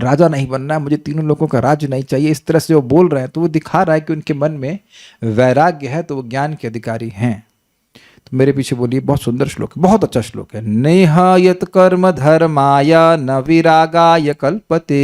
राजा नहीं बनना है, मुझे तीनों लोगों का राज्य नहीं चाहिए, इस तरह से वो बोल रहे हैं, तो वो दिखा रहा है कि उनके मन में वैराग्य है, तो वो ज्ञान के अधिकारी हैं। तो मेरे पीछे बोलिए, बहुत सुंदर श्लोक है, बहुत अच्छा श्लोक है। नेह यत् कर्म धर्माय न विरागाय कल्पते,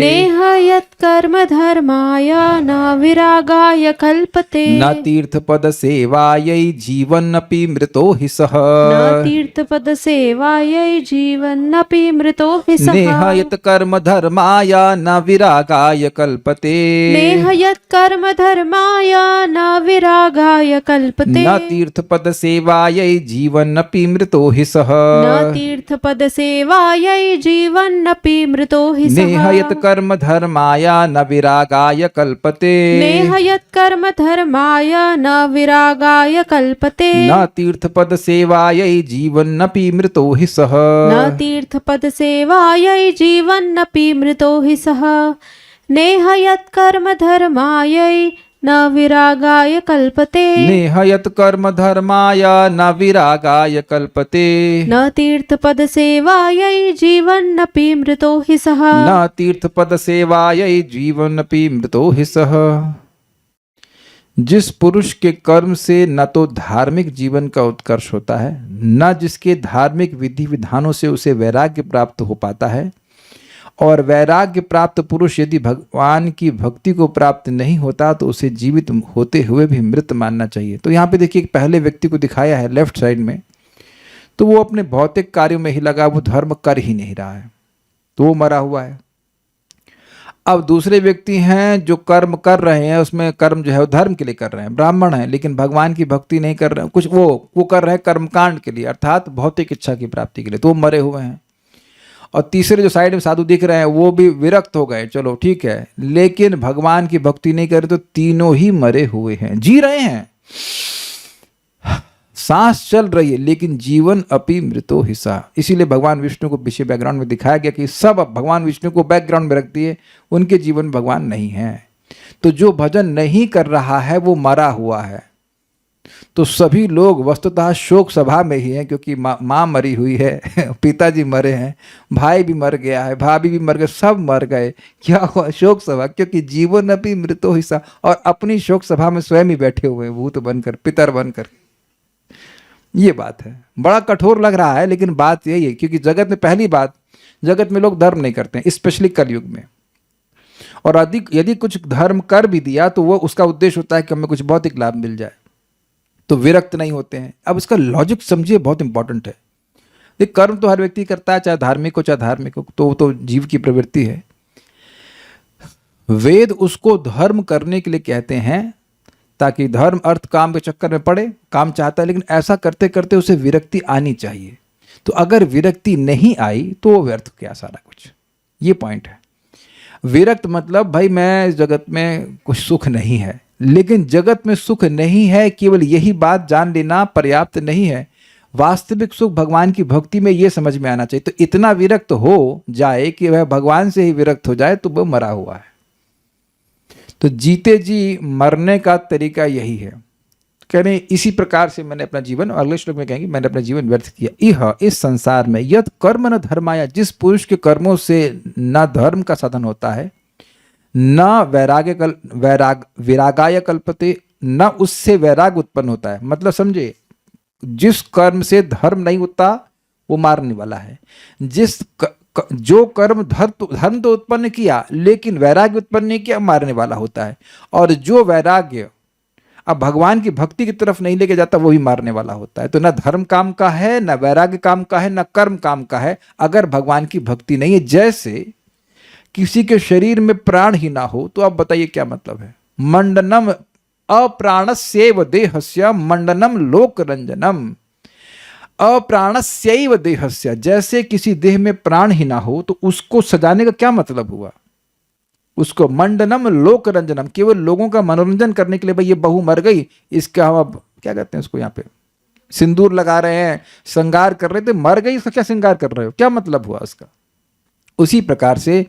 नेह यत् कर्म धर्माय न विरागाय कल्पते, न तीर्थपद सेवायै जीवन्नपि मृतो हि सः, न तीर्थपद सेवायै जीवन्नपि मृतो हि सः। नेह यत् कर्म धर्माय न विरागाय कल्पते, नेह यत् कर्म धर्माय न विरागाय कल्पते, न तीर्थपद सेवायै सेवायै जीवन्नपि मृतो हि सः न तीर्थपद सेवायै जीवन्नपि मृतो हि सः नेह यत् कर्म धर्माय न विरागाय कल्पते नेह यत्कर्म धर्माय न विरागाय कल्पते न तीर्थपद सेवायै जीवन्नपि मृतो हि सः न तीर्थपद सेवायै जीवन्नपि मृतो हि सः नेह यत्कर्म धर्मायै न विरागाय कल्पते नेह यत् कर्म धर्माय न विरागाय कल्पते न तीर्थपद सेवायै जीवन्नपि मृतो हि सः न तीर्थपद सेवायै जीवन्नपि मृतो हि सः। जिस पुरुष के कर्म से न तो धार्मिक जीवन का उत्कर्ष होता है, न जिसके धार्मिक विधि विधानों से उसे वैराग्य प्राप्त हो पाता है, और वैराग्य प्राप्त पुरुष यदि भगवान की भक्ति को प्राप्त नहीं होता तो उसे जीवित होते हुए भी मृत मानना चाहिए। तो यहाँ पे देखिए एक पहले व्यक्ति को दिखाया है लेफ्ट साइड में, तो वो अपने भौतिक कार्यों में ही लगा, वो धर्म कर ही नहीं रहा है, तो वो मरा हुआ है। अब दूसरे व्यक्ति हैं जो कर्म कर रहे हैं, उसमें कर्म जो है वो धर्म के लिए कर रहे हैं, ब्राह्मण हैं, लेकिन भगवान की भक्ति नहीं कर रहे हैं, कुछ वो कर रहे हैं कर्मकांड के लिए, अर्थात भौतिक इच्छा की प्राप्ति के लिए, तो वो मरे हुए हैं। और तीसरे जो साइड में साधु दिख रहे हैं वो भी विरक्त हो गए, चलो ठीक है, लेकिन भगवान की भक्ति नहीं कर रहे, तो तीनों ही मरे हुए हैं, जी रहे हैं, सांस चल रही है, लेकिन जीवन अपि मृतो हि सः। इसीलिए भगवान विष्णु को पीछे बैकग्राउंड में दिखाया गया कि सब भगवान विष्णु को बैकग्राउंड में रख दिए, उनके जीवन भगवान नहीं है। तो जो भजन नहीं कर रहा है वो मरा हुआ है। तो सभी लोग वस्तुतः शोक सभा में ही हैं, क्योंकि माँ मरी हुई है, पिताजी मरे हैं, भाई भी मर गया है, भाभी भी मर गए, सब मर गए। क्या हुआ? शोक सभा, क्योंकि जीवन अपि मृतो हि सः। और अपनी शोक सभा में स्वयं ही बैठे हुए हैं, भूत बनकर, पितर बनकर। ये बात है, बड़ा कठोर लग रहा है, लेकिन बात यही है, क्योंकि जगत में पहली बात, जगत में लोग धर्म नहीं करते हैं, स्पेशली कलयुग में। और अधिक यदि कुछ धर्म कर भी दिया तो वो उसका उद्देश्य होता है कि हमें कुछ भौतिक लाभ मिल जाए, तो विरक्त नहीं होते हैं। अब इसका लॉजिक समझिए, बहुत इंपॉर्टेंट है। ये कर्म तो हर व्यक्ति करता है, चाहे धार्मिक हो चाहे धार्मिक हो, तो वो तो जीव की प्रवृत्ति है। वेद उसको धर्म करने के लिए कहते हैं, ताकि धर्म अर्थ काम के चक्कर में पड़े, काम चाहता है, लेकिन ऐसा करते करते उसे विरक्ति आनी चाहिए। तो अगर विरक्ति नहीं आई तो वो व्यर्थ क्या सारा कुछ, ये पॉइंट है। विरक्त मतलब भाई मैं इस जगत में कुछ सुख नहीं है, लेकिन जगत में सुख नहीं है, केवल यही बात जान लेना पर्याप्त नहीं है। वास्तविक सुख भगवान की भक्ति में ये समझ में आना चाहिए। तो इतना विरक्त हो जाए कि वह भगवान से ही विरक्त हो जाए, तो वह मरा हुआ है। तो जीते जी मरने का तरीका यही है। कह रहे इसी प्रकार से मैंने अपना जीवन, अगले श्लोक में कहेंगे, मैंने अपना जीवन व्यर्थ किया। यह इस संसार में यद कर्म न धर्माया, जिस पुरुष के कर्मों से न धर्म का साधन होता है, न विरागाय कल्पते, न उससे वैराग उत्पन्न होता है। मतलब समझे, जिस कर्म से धर्म नहीं होता वो मारने वाला है। जो कर्म धर्म तो उत्पन्न किया लेकिन वैराग्य उत्पन्न नहीं किया, मारने वाला होता है। और जो वैराग्य अब भगवान की भक्ति की तरफ नहीं लेके जाता, वो भी मारने वाला होता है। तो न धर्म काम का है, न वैराग्य काम का है, न कर्म काम का है, अगर भगवान की भक्ति नहीं है। जैसे किसी के शरीर में प्राण ही ना हो, तो आप बताइए क्या मतलब है। मंडनम अप्राणस्यैव देहस्य मंडनम लोक रंजनम। अप्राणस्यैव देहस्य, जैसे किसी देह में प्राण ही ना हो तो उसको सजाने का क्या मतलब हुआ। उसको मंडनम लोक रंजनम, केवल लोगों का मनोरंजन करने के लिए, भाई ये बहू मर गई, इसका हम अब क्या कहते हैं उसको, यहाँ पे सिंदूर लगा रहे हैं, श्रृंगार कर रहे थे, मर गई, इसका क्या श्रृंगार कर रहे हो, क्या मतलब हुआ उसका। उसी प्रकार से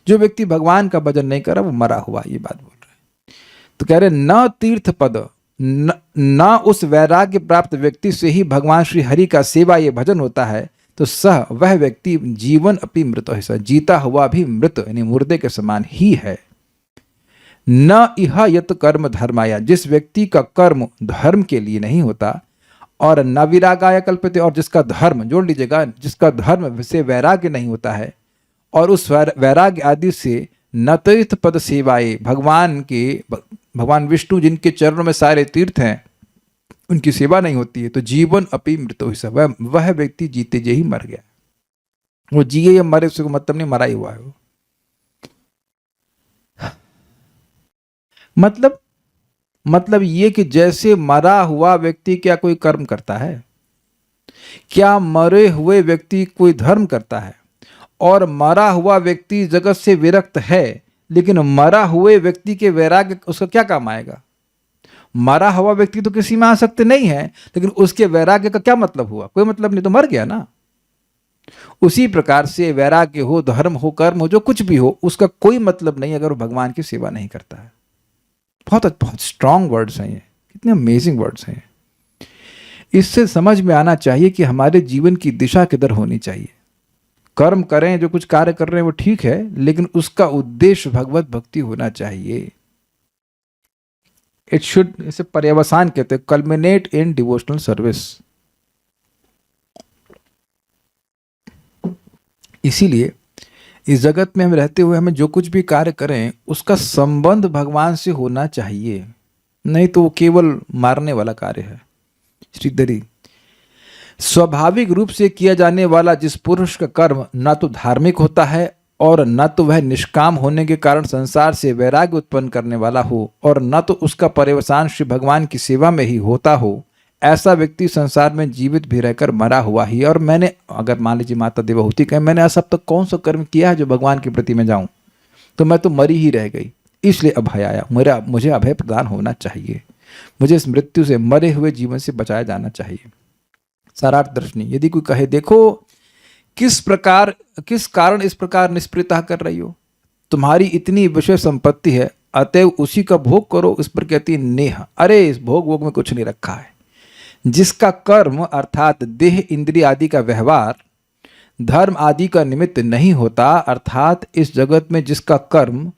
जो व्यक्ति भगवान का भजन नहीं कर रहा वो मरा हुआ, ये बात बोल रहे हैं। तो कह रहे न तीर्थ पद, न उस वैराग्य प्राप्त व्यक्ति से ही भगवान श्री हरि का सेवा ये भजन होता है, तो सह वह व्यक्ति जीवन अपि मृत है, सह जीता हुआ भी मृत यानी मुर्दे के समान ही है। न इह यत कर्म धर्माया, जिस व्यक्ति का कर्म धर्म के लिए नहीं होता, और न विरागाय कल्पते, और जिसका धर्म, जोड़ लीजिएगा, जिसका धर्म से वैराग्य नहीं होता है, और उस वैराग्य आदि से न तीर्थ पद सेवाए, भगवान विष्णु जिनके चरणों में सारे तीर्थ हैं उनकी सेवा नहीं होती है, तो जीवन अपि मृतो हि सः, वह व्यक्ति जीते जी ही मर गया। वो जिए या मरे उसको मतलब नहीं, मरा ही हुआ है वो। मतलब मतलब ये कि जैसे मरा हुआ व्यक्ति क्या कोई कर्म करता है? क्या मरे हुए व्यक्ति कोई धर्म करता है? और मरा हुआ व्यक्ति जगत से विरक्त है, लेकिन मरा हुए व्यक्ति के वैराग्य उसका क्या काम आएगा? मरा हुआ व्यक्ति तो किसी में आसक्त नहीं है, लेकिन उसके वैराग्य का क्या मतलब हुआ? कोई मतलब नहीं, तो मर गया ना। उसी प्रकार से वैराग्य हो, धर्म हो, कर्म हो, जो कुछ भी हो, उसका कोई मतलब नहीं अगर वो भगवान की सेवा नहीं करता है। बहुत स्ट्रांग वर्ड्स हैं ये, कितने अमेजिंग वर्ड्स हैं। इससे समझ में आना चाहिए कि हमारे जीवन की दिशा किधर होनी चाहिए। कर्म करें, जो कुछ कार्य कर रहे हैं वो ठीक है, लेकिन उसका उद्देश्य भगवत भक्ति होना चाहिए। इट शुड, इसे पर्यवसान कहते हैं, कल्मिनेट इन डिवोशनल सर्विस। इसीलिए इस जगत में हम रहते हुए हमें जो कुछ भी कार्य करें उसका संबंध भगवान से होना चाहिए, नहीं तो वो केवल मारने वाला कार्य है। श्रीधरी, स्वाभाविक रूप से किया जाने वाला जिस पुरुष का कर्म न तो धार्मिक होता है और न तो वह निष्काम होने के कारण संसार से वैराग्य उत्पन्न करने वाला हो और न तो उसका पर्यवसान श्री भगवान की सेवा में ही होता हो, ऐसा व्यक्ति संसार में जीवित भी रहकर मरा हुआ ही। और मैंने, अगर मान लीजिए माता देवहूति कहें मैंने ऐसा अब तक कौन सा कर्म किया है जो भगवान के प्रति में जाऊं, तो मैं तो मरी ही रह गई, इसलिए अभय आया। मुझे अभय प्रदान होना चाहिए, मुझे इस मृत्यु से, मरे हुए जीवन से बचाया जाना चाहिए। सारार्थ दर्शनी, यदि कोई कहे देखो किस कारण इस प्रकार निष्प्रियता कर रही हो, तुम्हारी इतनी विषय संपत्ति है, अतएव उसी का भोग करो, इस पर कहती है नेह। अरे इस भोग में कुछ नहीं रखा है। जिसका कर्म अर्थात देह इंद्रिय आदि का व्यवहार धर्म आदि का निमित्त नहीं होता, अर्थात इस जगत में जिसका कर्म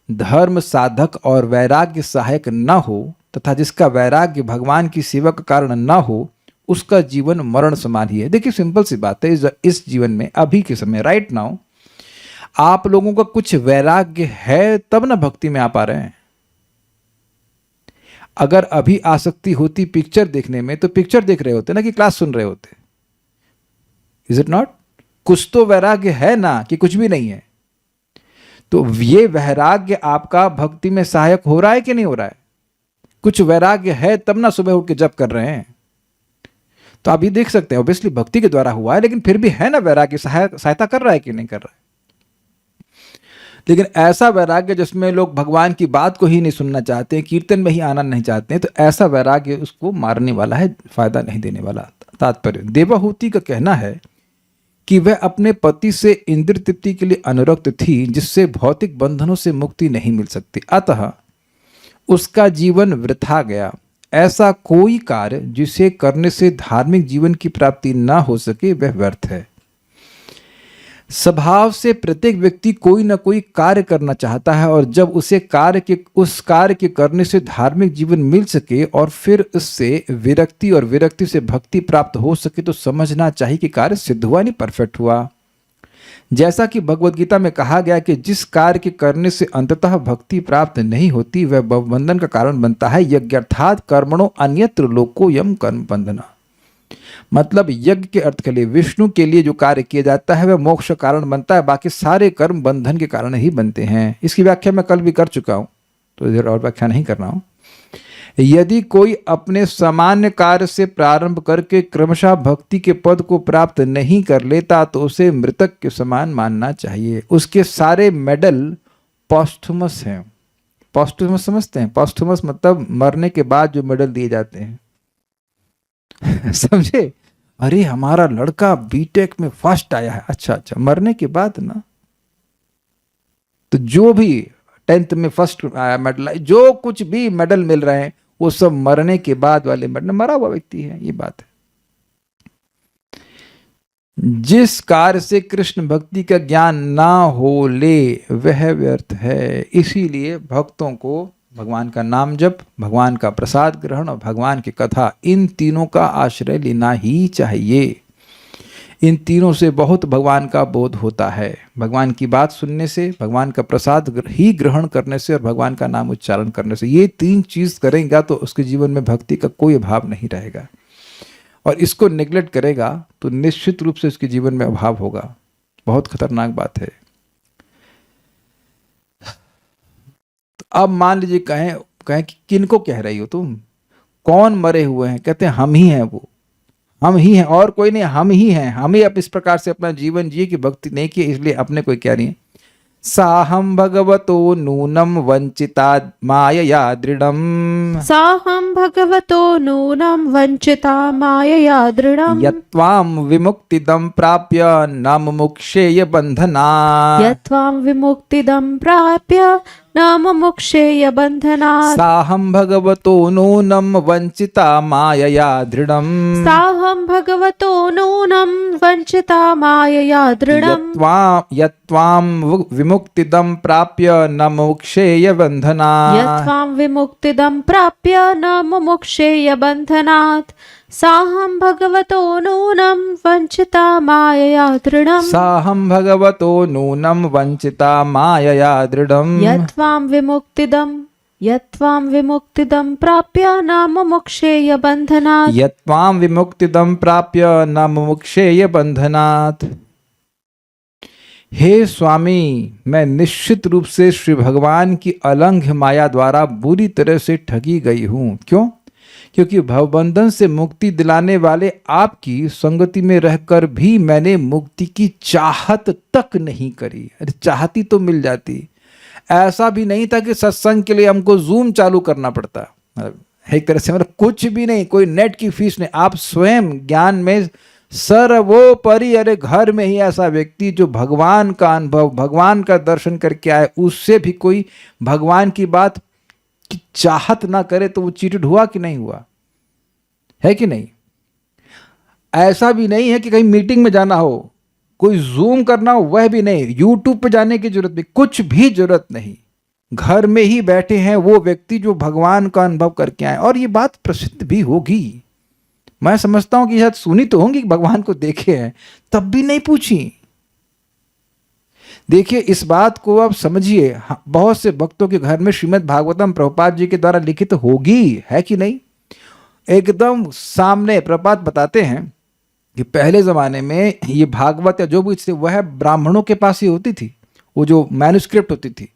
धर्म साधक और वैराग्य सहायक न हो तथा जिसका वैराग्य भगवान की सेवा का कारण न हो, उसका जीवन मरण समान ही है। देखिए सिंपल सी बात है, इस जीवन में अभी के समय राइट नाउ आप लोगों का कुछ वैराग्य है तब ना भक्ति में आ पा रहे हैं। अगर अभी आसक्ति होती पिक्चर देखने में तो पिक्चर देख रहे होते ना कि क्लास सुन रहे होते। Is it not? कुछ तो वैराग्य है ना, कि कुछ भी नहीं है। तो ये वैराग्य आपका भक्ति में सहायक हो रहा है कि नहीं हो रहा है? कुछ वैराग्य है तब ना सुबह उठ के जप कर रहे हैं। तो आप ये देख सकते हैं ऑब्वियसली भक्ति के द्वारा हुआ है, लेकिन फिर भी है ना वैराग्य, सहायता कर रहा है कि नहीं कर रहा है। लेकिन ऐसा वैराग्य जिसमें लोग भगवान की बात को ही नहीं सुनना चाहते, कीर्तन में ही आना नहीं चाहते हैं, तो ऐसा वैराग्य उसको मारने वाला है, फायदा नहीं देने वाला। तात्पर्य, देवहूति का कहना है कि वह अपने पति से इंद्रिय तृप्ति के लिए अनुरक्त थी, जिससे भौतिक बंधनों से मुक्ति नहीं मिल सकती, अतः उसका जीवन वृथा गया। ऐसा कोई कार्य जिसे करने से धार्मिक जीवन की प्राप्ति न हो सके वह व्यर्थ है। स्वभाव से प्रत्येक व्यक्ति कोई ना कोई कार्य करना चाहता है, और जब उस कार्य के करने से धार्मिक जीवन मिल सके और फिर उससे विरक्ति और विरक्ति से भक्ति प्राप्त हो सके, तो समझना चाहिए कि कार्य सिद्ध हुआ, नहीं परफेक्ट हुआ। जैसा कि भगवद गीता में कहा गया कि जिस कार्य के करने से अंततः भक्ति प्राप्त नहीं होती वह बंधन का कारण बनता है। यज्ञार्थात कर्मणो अन्यत्र लोको यम कर्म बंधना। मतलब यज्ञ के अर्थ के लिए, विष्णु के लिए जो कार्य किया जाता है वह मोक्ष का कारण बनता है, बाकी सारे कर्म बंधन के कारण ही बनते हैं। इसकी व्याख्या मैं कल भी कर चुका हूं, तो इधर और व्याख्या नहीं कर रहा हूं। यदि कोई अपने सामान्य कार्य से प्रारंभ करके क्रमशः भक्ति के पद को प्राप्त नहीं कर लेता तो उसे मृतक के समान मानना चाहिए। उसके सारे मेडल पॉस्थुमस हैं। पॉस्थुमस समझते हैं? पॉस्थुमस मतलब मरने के बाद जो मेडल दिए जाते हैं समझे? अरे हमारा लड़का बीटेक में फर्स्ट आया है, अच्छा, मरने के बाद ना। तो जो भी 10th में फर्स्ट आया मेडल, जो कुछ भी मेडल मिल रहे हैं वो सब मरने के बाद वाले मेडल, मरा हुआ व्यक्ति है, ये बात है। जिस कार्य से कृष्ण भक्ति का ज्ञान ना हो ले वह व्यर्थ है। इसीलिए भक्तों को भगवान का नाम जप, भगवान का प्रसाद ग्रहण और भगवान की कथा, इन तीनों का आश्रय लेना ही चाहिए। इन तीनों से बहुत भगवान का बोध होता है। भगवान की बात सुनने से, भगवान का प्रसाद ही ग्रहण करने से और भगवान का नाम उच्चारण करने से, ये तीन चीज करेगा तो उसके जीवन में भक्ति का कोई अभाव नहीं रहेगा। और इसको नेग्लेक्ट करेगा तो निश्चित रूप से उसके जीवन में अभाव होगा। बहुत खतरनाक बात है। अब मान लीजिए कहें कहें कि किनको कह रही हो तुम, कौन मरे हुए हैं? कहते हैं हम ही हैं, वो हम ही हैं और कोई नहीं, हम ही हैं। हम ही अब इस प्रकार से अपना जीवन जिए कि भक्ति नहीं की, इसलिए अपने कोई कह रही है। साहम भगवतो नूनम वंचिता मायया दृढ़म साहं भगवतो नूनं वंचिता मायया दृढम् यत्वाम विमुक्तिदं प्राप्य न मुमुक्षेय बंधनात्। यत्त्वां विमुक्तिदं प्राप्य न मुमुक्षेय बन्धनात्। साहं भगवतो नूनं वंचिता मायया दृढ़म् साहं भगवतो नूनं वंचिता मायया दृढम् यत्वाम विमुक्तिदं प्राप्य न मुमुक्षेय बंधनात्। यत्त्वां विमुक्तिदं प्राप्य न मुमुक्षेय बन्धनात्। साहं भगवतो नूनं वंचिता मायया दृढम् साहं भगवतो नूनं वंचिता मायया दृढ़म् यत्त्वां विमुक्तिदं प्राप्य न मुमुक्षेय बन्धनात्। यत्वाम विमुक्तिदं प्राप्य न मुमुक्षेय बंधनात्। हे स्वामी, मैं निश्चित रूप से श्री भगवान की अलंघ माया द्वारा बुरी तरह से ठगी गई हूँ। क्यों? क्योंकि भवबंधन से मुक्ति दिलाने वाले आपकी संगति में रहकर भी मैंने मुक्ति की चाहत तक नहीं करी। अरे चाहती तो मिल जाती, ऐसा भी नहीं था कि सत्संग के लिए हमको जूम चालू करना पड़ता। एक तरह से मतलब कुछ भी नहीं, कोई नेट की फीस नहीं, आप स्वयं ज्ञान में सर्वोपरि। अरे घर में ही ऐसा व्यक्ति जो भगवान का अनुभव, भगवान का दर्शन करके आए, उससे भी कोई भगवान की बात की चाहत ना करे तो वो चीटेड हुआ कि नहीं हुआ? है कि नहीं? ऐसा भी नहीं है कि कहीं मीटिंग में जाना हो, कोई जूम करना हो, वह भी नहीं, यूट्यूब पे जाने की जरूरत नहीं, कुछ भी जरूरत नहीं। घर में ही बैठे हैं वो व्यक्ति जो भगवान का अनुभव करके आए। और ये बात प्रसिद्ध भी होगी, मैं समझता हूं कि शायद सुनी तो होंगी, भगवान को देखे हैं तब भी नहीं पूछी। देखिए इस बात को आप समझिए, बहुत से भक्तों के घर में श्रीमद् भागवतम प्रभुपाद जी के द्वारा लिखित होगी, है कि नहीं? एकदम सामने प्रभुपाद बताते हैं कि पहले जमाने में ये भागवत या जो भी थी वह ब्राह्मणों के पास ही होती थी। वो जो मैन्युस्क्रिप्ट होती थी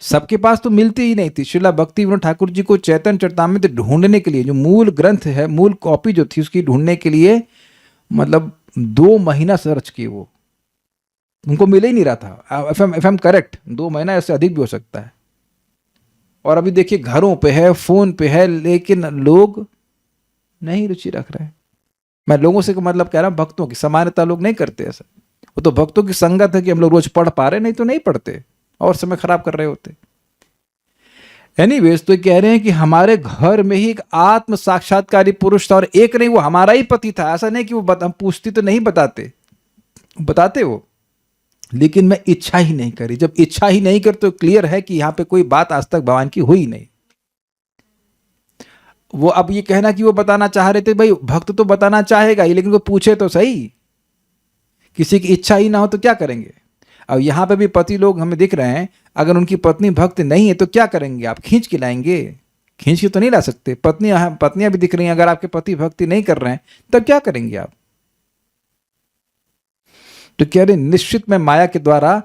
सबके पास तो मिलती ही नहीं थी। श्रीला भक्ति विनोद ठाकुर जी को चैतन्य चरितामृत ढूंढने के लिए, जो मूल ग्रंथ है, मूल कॉपी जो थी उसकी ढूंढने के लिए मतलब 2 महीना सर्च किए, वो उनको मिल ही नहीं रहा था। इफ एम करेक्ट 2 महीना, इससे अधिक भी हो सकता है। और अभी देखिए घरों पे है, फोन पे है, लेकिन लोग नहीं रुचि रख रहे हैं। मैं लोगों से मतलब कह रहा हूं, भक्तों की सामान्यता लोग नहीं करते ऐसा। वो तो भक्तों की संगत है कि हम लोग रोज पढ़ पा रहे, नहीं तो नहीं पढ़ते और समय खराब कर रहे होते। एनीवेज, तो कह रहे हैं कि हमारे घर में ही एक आत्म साक्षात्कारी पुरुष था, और एक नहीं, वो हमारा ही पति था। ऐसा नहीं कि वो हम पूछती तो नहीं बताते वो, लेकिन मैं इच्छा ही नहीं करी। जब इच्छा ही नहीं कर तो क्लियर है कि यहां पे कोई बात आज तक भगवान की हुई नहीं। वो अब ये कहना कि वो बताना चाह रहे थे, भाई भक्त तो बताना चाहेगा ही, लेकिन वो पूछे तो सही। किसी की इच्छा ही ना हो तो क्या करेंगे? अब यहां पे भी पति लोग हमें दिख रहे हैं, अगर उनकी पत्नी भक्त नहीं है तो क्या करेंगे आप? खींच के लाएंगे? खींच के तो नहीं ला सकते। पत्नियां भी दिख रही हैं, अगर आपके पति भक्ति नहीं कर रहे हैं तब क्या करेंगे आप? तो कह रहे निश्चित में माया के द्वारा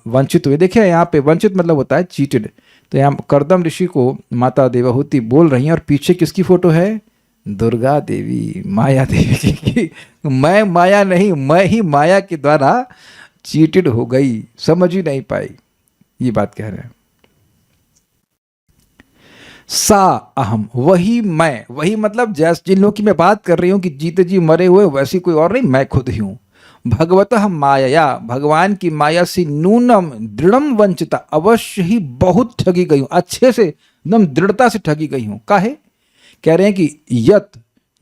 वंचित हुए। देखिए यहाँ पे वंचित मतलब होता है चीटेड। तो यहाँ करदम ऋषि को माता देवहूति बोल रही हैं, और पीछे किसकी फोटो है? दुर्गा देवी, माया देवी जी की। मैं माया नहीं, मैं ही माया के द्वारा चीटेड हो गई, समझ ही नहीं पाई। ये बात कह रहे हैं। सा अहम, वही मैं, वही मतलब जैसे जिन लोगों की मैं बात कर रही हूं कि जीते जी मरे हुए, वैसी कोई और नहीं, मैं खुद ही हूं। भगवतः माया, भगवान की माया से नूनम दृढ़म वंचिता, अवश्य ही बहुत ठगी गई हूं, अच्छे से एकदम दृढ़ता से ठगी गई हूं। काहे? कह रहे हैं कि यत,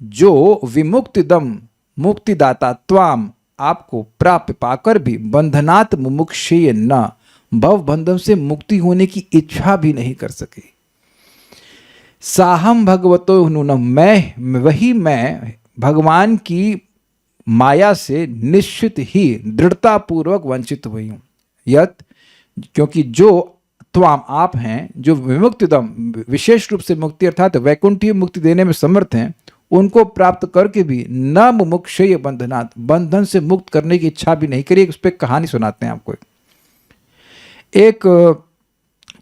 जो विमुक्तिदम, मुक्तिदाता, त्वाम, आपको प्राप्त पाकर भी बंधनात् मुमुक्षेय न, भव बंधन से मुक्ति होने की इच्छा भी नहीं कर सके। साहम भगवतो नूनम, मैं वही मैं भगवान की माया से निश्चित ही दृढ़ता पूर्वक वंचित हुई हूं। यत, क्योंकि जो त्वाम, आप हैं, जो विमुक्तिदम, विशेष रूप से मुक्ति अर्थात वैकुंठीय मुक्ति देने में समर्थ हैं, उनको प्राप्त करके भी न मुमुक्षेय बंधनात्, बंधन से मुक्त करने की इच्छा भी नहीं करी। उस पर कहानी सुनाते हैं आपको। एक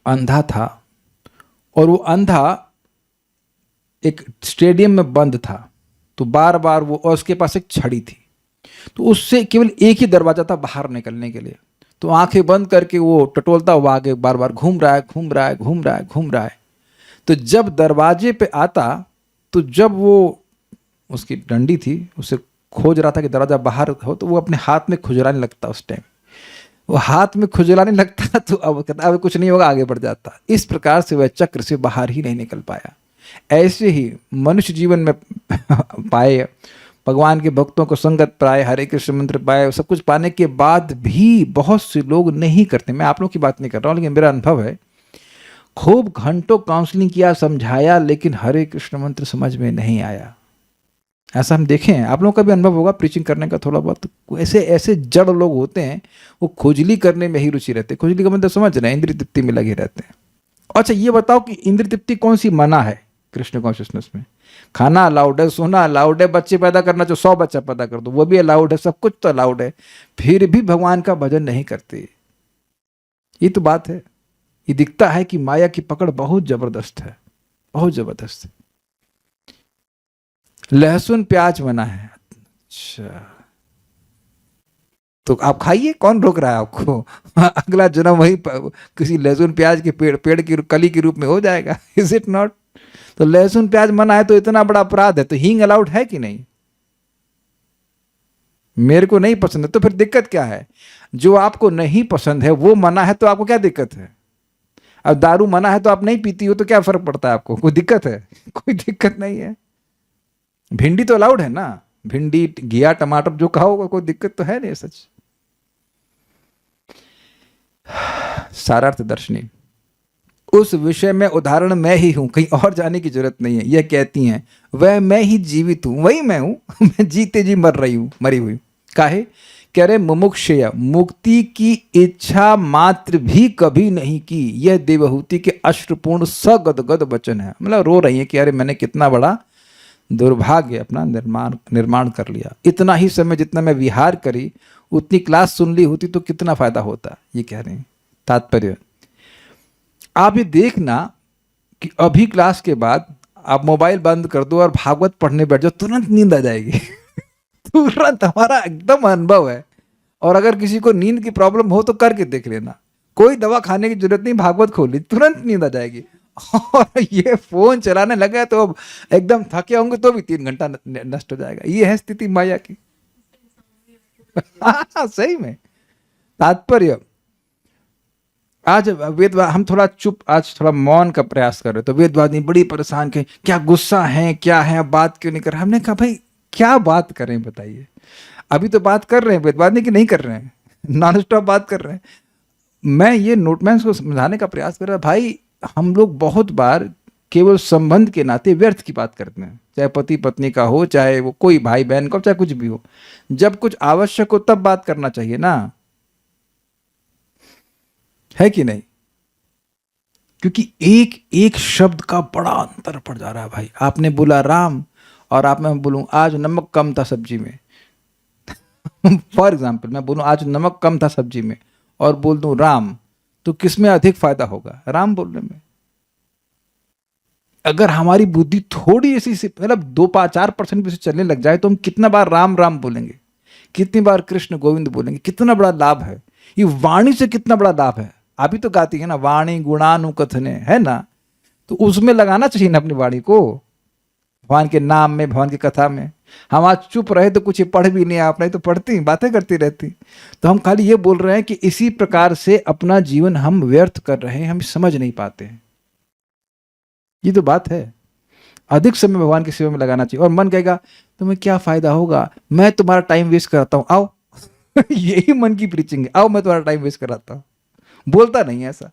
अंधा था और वो अंधा एक स्टेडियम में बंद था, तो बार बार वो, और उसके पास एक छड़ी थी, तो उससे केवल एक ही दरवाजा था बाहर निकलने के लिए। तो आंखें बंद करके वो टटोलता हुआ आगे बार बार घूम रहा है, घूम रहा है, घूम रहा है, घूम रहा है। तो जब दरवाजे पे आता, तो जब वो उसकी डंडी थी उसे खोज रहा था कि दरवाजा बाहर हो, तो वो अपने हाथ में खुजलाने लगता। उस टाइम वो हाथ में खुजलाने लगता, तो अब कहता अब कुछ नहीं होगा, आगे बढ़ जाता। इस प्रकार से वह चक्र से बाहर ही नहीं निकल पाया। ऐसे ही मनुष्य जीवन में पाए, भगवान के भक्तों को संगत पाए, हरे कृष्ण मंत्र पाए, सब कुछ पाने के बाद भी बहुत से लोग नहीं करते। मैं आप लोगों की बात नहीं कर रहा हूँ, लेकिन मेरा अनुभव है, खूब घंटों काउंसलिंग किया, समझाया, लेकिन हरे कृष्ण मंत्र समझ में नहीं आया। ऐसा हम देखे हैं, आप लोगों का भी अनुभव होगा प्रीचिंग करने का थोड़ा बहुत। ऐसे ऐसे जड़ लोग होते हैं, वो खुजली करने में ही रुचि रहते हैं। खुजली का मतलब समझ रहे हैं, इंद्रिय तृप्ति में लगे रहते हैं। अच्छा ये बताओ कि इंद्रिय तृप्ति कौन सी मना है कृष्ण कॉन्शियसनेस में? खाना अलाउड है, सोना अलाउड है, बच्चे पैदा करना जो 100 बच्चा पैदा कर दो वो भी अलाउड है, सब कुछ तो अलाउड है, फिर भी भगवान का भजन नहीं करते। ये तो बात है। ये दिखता है कि माया की पकड़ बहुत जबरदस्त है, बहुत जबरदस्त है। लहसुन प्याज मना है, अच्छा तो आप खाइए, कौन रोक रहा है आपको? अगला जन्म वही किसी लहसुन प्याज के पेड़ की कली के रूप में हो जाएगा। Is it not? तो लहसुन प्याज मना है तो इतना बड़ा अपराध है, तो हींग अलाउड है कि नहीं? मेरे को नहीं पसंद है, तो फिर दिक्कत क्या है? जो आपको नहीं पसंद है वो मना है, तो आपको क्या दिक्कत है? अब दारू मना है तो आप नहीं पीती हो, तो क्या फर्क पड़ता है आपको? कोई दिक्कत है? कोई दिक्कत नहीं है। भिंडी तो अलाउड है ना, भिंडी, घिया, टमाटर जो खाओ, कोई दिक्कत तो है नहीं। सच सारार्थ दर्शनी, उस विषय में उदाहरण मैं ही हूं, कहीं और जाने की जरूरत नहीं है। यह कहती हैं वह मैं ही जीवित हूं, वही मैं हूं। मैं जीते जी मर रही हूं, मरी हुई। काहे? कह रहे मुमुक्षय, मुक्ति की इच्छा मात्र भी कभी नहीं की, यह देवहूति के अश्रुपूर्ण सगदगद वचन है। मतलब रो रही है कि अरे मैंने कितना बड़ा दुर्भाग्य अपना निर्माण कर लिया। इतना ही समय जितना मैं विहार करी, उतनी क्लास सुन ली होती तो कितना फायदा होता, ये कह रहे हैं। तात्पर्य, आप ये देखना कि अभी क्लास के बाद आप मोबाइल बंद कर दो और भागवत पढ़ने बैठ जाओ, तुरंत नींद आ जाएगी। तुरंत, हमारा एकदम अनुभव है। और अगर किसी को नींद की प्रॉब्लम हो तो करके देख लेना, कोई दवा खाने की जरूरत नहीं, भागवत खोली तुरंत नींद आ जाएगी। और ये फोन चलाने लगा तो अब एकदम थके होंगे तो भी 3 घंटा नष्ट हो जाएगा। ये है स्थिति माया की। सही में। तात्पर्य, आज वेदवाद, हम थोड़ा चुप, आज थोड़ा मौन का प्रयास कर रहे, तो वेदवादी बड़ी परेशान के, क्या गुस्सा है, क्या है, बात क्यों नहीं कर रहे? हमने कहा भाई क्या बात करें बताइए। अभी तो बात कर रहे हैं, वेदवादी की नहीं कर रहे हैं, नॉन स्टॉप बात कर रहे हैं। मैं ये नोटमैन को समझाने का प्रयास कर रहा, भाई हम लोग बहुत बार केवल संबंध के नाते व्यर्थ की बात करते हैं, चाहे पति पत्नी का हो, चाहे वो कोई भाई बहन का, चाहे कुछ भी हो। जब कुछ आवश्यक हो तब बात करना चाहिए ना, है कि नहीं? क्योंकि एक एक शब्द का बड़ा अंतर पड़ जा रहा है भाई। आपने बोला राम और आप, मैं बोलूं आज नमक कम था सब्जी में। फॉर एग्जाम्पल मैं बोलूं आज नमक कम था सब्जी में और बोल दूं राम, तो किसमें अधिक फायदा होगा? राम बोलने में। अगर हमारी बुद्धि थोड़ी ऐसी मतलब 2-4% भी से चलने लग जाए, तो हम कितना बार राम राम बोलेंगे, कितनी बार कृष्ण गोविंद बोलेंगे, कितना बड़ा लाभ है। ये वाणी से कितना बड़ा लाभ है। अभी तो गाती है ना, वाणी गुणानुकथने, है ना, तो उसमें लगाना चाहिए ना अपनी वाणी को, भगवान के नाम में, भगवान की कथा में। हम आज चुप रहे तो कुछ पढ़ भी नहीं, आप नहीं तो पढ़ती, बातें करती रहती। तो हम खाली ये बोल रहे हैं कि इसी प्रकार से अपना जीवन हम व्यर्थ कर रहे हैं, हम समझ नहीं पाते हैं। ये तो बात है। अधिक समय भगवान की सेवा में लगाना चाहिए। और मन कहेगा तुम्हें क्या फायदा होगा, मैं तुम्हारा टाइम वेस्ट कराता हूं, आओ। यही मन की प्रीचिंग है, आओ मैं तुम्हारा टाइम वेस्ट कराता हूं। बोलता नहीं है ऐसा।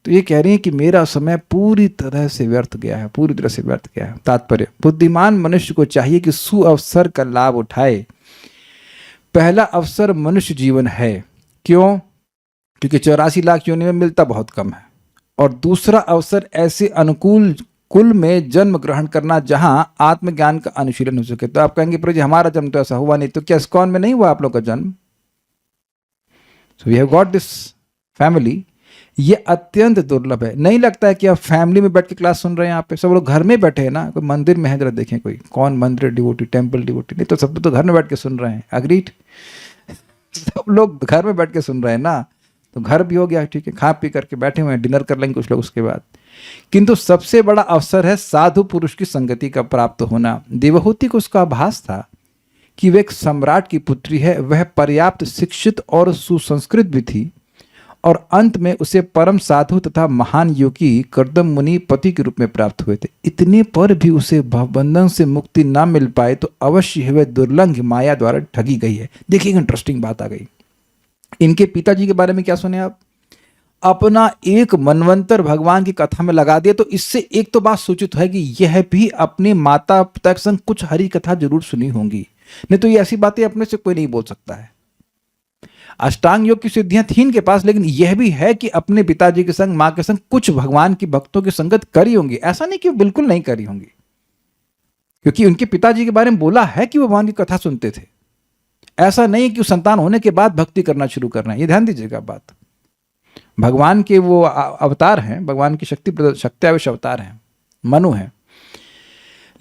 तो ये कह रही है कि मेरा समय पूरी तरह से व्यर्थ गया है, पूरी तरह से व्यर्थ गया है। तात्पर्य, बुद्धिमान मनुष्य को चाहिए कि सुअवसर का लाभ उठाए। पहला अवसर मनुष्य जीवन है। क्यों? क्योंकि 84 लाख योनि में मिलता बहुत कम है। और दूसरा अवसर ऐसे अनुकूल कुल में जन्म ग्रहण करना जहां आत्मज्ञान का अनुशीलन हो सके। तो आप कहेंगे प्रभु जी हमारा जन्म तो ऐसा हुआ नहीं, तो क्या इस्कॉन में नहीं हुआ आप लोग का जन्म? So we have got this family ये अत्यंत दुर्लभ है। नहीं लगता है कि आप फैमिली में बैठ के क्लास सुन रहे हैं, यहाँ पे सब लोग घर में बैठे हैं ना, कोई मंदिर में है, जरा देखें कोई कौन मंदिर डिवोटी, टेम्पल डिवोटी, नहीं तो सब तो घर में बैठ के सुन रहे हैं। अग्रीड? सब लोग घर में बैठ के सुन रहे हैं ना, तो घर भी हो गया, ठीक है, खा पी करके बैठे हुए हैं, डिनर कर लेंगे कुछ लोग उसके बाद। किंतु सबसे बड़ा अवसर है साधु पुरुष की संगति का प्राप्त होना। देवहूति को उसका आभास था कि वह एक सम्राट की पुत्री है, वह पर्याप्त शिक्षित और सुसंस्कृत भी थी, और अंत में उसे परम साधु तथा महान योगी कर्दम मुनि पति के रूप में प्राप्त हुए थे। इतने पर भी उसे भवबंधन से मुक्ति ना मिल पाए तो अवश्य वह दुर्लंघ माया द्वारा ठगी गई है। देखिए इंटरेस्टिंग बात आ गई। इनके पिताजी के बारे में क्या सुने आप? अपना एक मनवंतर भगवान की कथा में लगा दिया, तो इससे एक तो बात सूचित है कि यह भी अपने माता पिता के संग कुछ हरि कथा जरूर सुनी होंगी, नहीं तो ये ऐसी बातें अपने से कोई नहीं बोल सकता है। अष्टांग योग की सिद्धियां थी इनके पास, लेकिन यह भी है कि अपने पिताजी के संग, मां के संग कुछ भगवान की भक्तों की संगत करी होंगी। ऐसा नहीं कि वो बिल्कुल नहीं करी होंगी, क्योंकि उनके पिताजी के बारे में बोला है कि वो भगवान की कथा सुनते थे। ऐसा नहीं कि संतान होने के बाद भक्ति करना शुरू करना है, ये ध्यान दीजिएगा बात। भगवान के वो अवतार हैं, भगवान की शक्त्यावेश अवतार हैं, मनु हैं,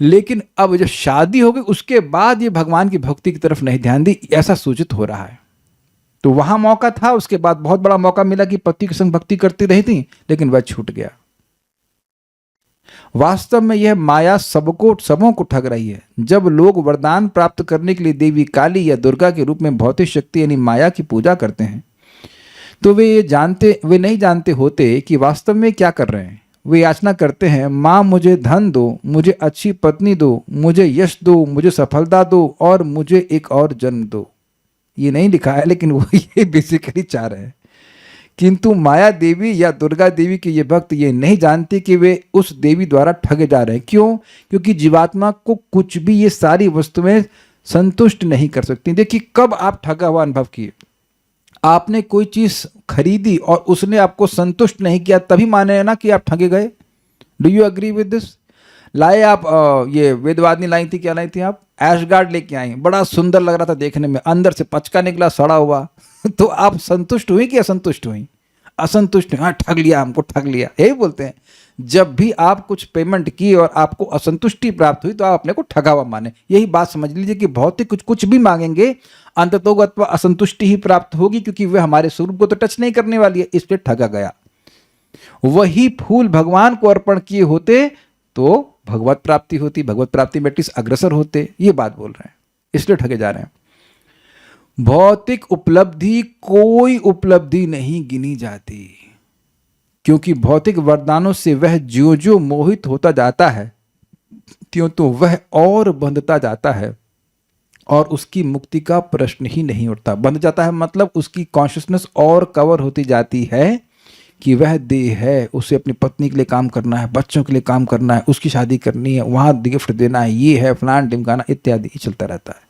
लेकिन अब जब शादी हो गई उसके बाद ये भगवान की भक्ति की तरफ नहीं ध्यान दी, ऐसा सूचित हो रहा है। तो वहां मौका था, उसके बाद बहुत बड़ा मौका मिला कि पति के संग भक्ति करती रही थी, लेकिन वह छूट गया। वास्तव में यह माया सबों को ठग रही है। जब लोग वरदान प्राप्त करने के लिए देवी काली या दुर्गा के रूप में भौतिक शक्ति यानी माया की पूजा करते हैं, तो वे नहीं जानते होते कि वास्तव में क्या कर रहे हैं। वे याचना करते हैं, माँ मुझे धन दो, मुझे अच्छी पत्नी दो, मुझे यश दो, मुझे सफलता दो और मुझे एक और जन्म दो। ये नहीं लिखा है, लेकिन वो ये बेसिकली चाह रहे हैं। किंतु माया देवी या दुर्गा देवी के ये भक्त ये नहीं जानते कि वे उस देवी द्वारा ठगे जा रहे हैं। क्यों? क्योंकि जीवात्मा को कुछ भी ये सारी वस्तुएं संतुष्ट नहीं कर सकती। देखिए, कब आप ठगा हुआ अनुभव किए? आपने कोई चीज खरीदी और उसने आपको संतुष्ट नहीं किया, तभी माने ना कि आप ठगे गए। Do you agree with this? लाए आप ये वेदवादिनी लाई थी, क्या लाई थी आप? एशगार्ड लेके आई, बड़ा सुंदर लग रहा था देखने में, अंदर से पचका निकला, सड़ा हुआ। तो आप संतुष्ट हुई कि असंतुष्ट हुई? असंतुष्ट हुई। हाँ, ठग लिया, हमको ठग लिया, यही बोलते हैं। जब भी आप कुछ पेमेंट की और आपको असंतुष्टि प्राप्त हुई तो आप अपने को ठगा हुआ माने। यही बात समझ लीजिए कि भौतिक कुछ भी मांगेंगे, अंततोगत्वा असंतुष्टि ही प्राप्त होगी, क्योंकि वह हमारे स्वरूप को तो टच नहीं करने वाली है, इसलिए ठगा गया। वही फूल भगवान को अर्पण किए होते तो भगवत प्राप्ति होती, भगवत प्राप्ति में एटलीस्ट अग्रसर होते। ये बात बोल रहे हैं, इसलिए ठगे जा रहे हैं। भौतिक उपलब्धि कोई उपलब्धि नहीं गिनी जाती, क्योंकि भौतिक वरदानों से वह ज्यों ज्यों मोहित होता जाता है, त्यों तो वह और बंधता जाता है, और उसकी मुक्ति का प्रश्न ही नहीं उठता। बंध जाता है मतलब उसकी कॉन्शियसनेस और कवर होती जाती है कि वह देह है, उसे अपनी पत्नी के लिए काम करना है, बच्चों के लिए काम करना है, उसकी शादी करनी है, वहाँ गिफ्ट देना है, ये है फलान ढिमकाना इत्यादि चलता रहता है।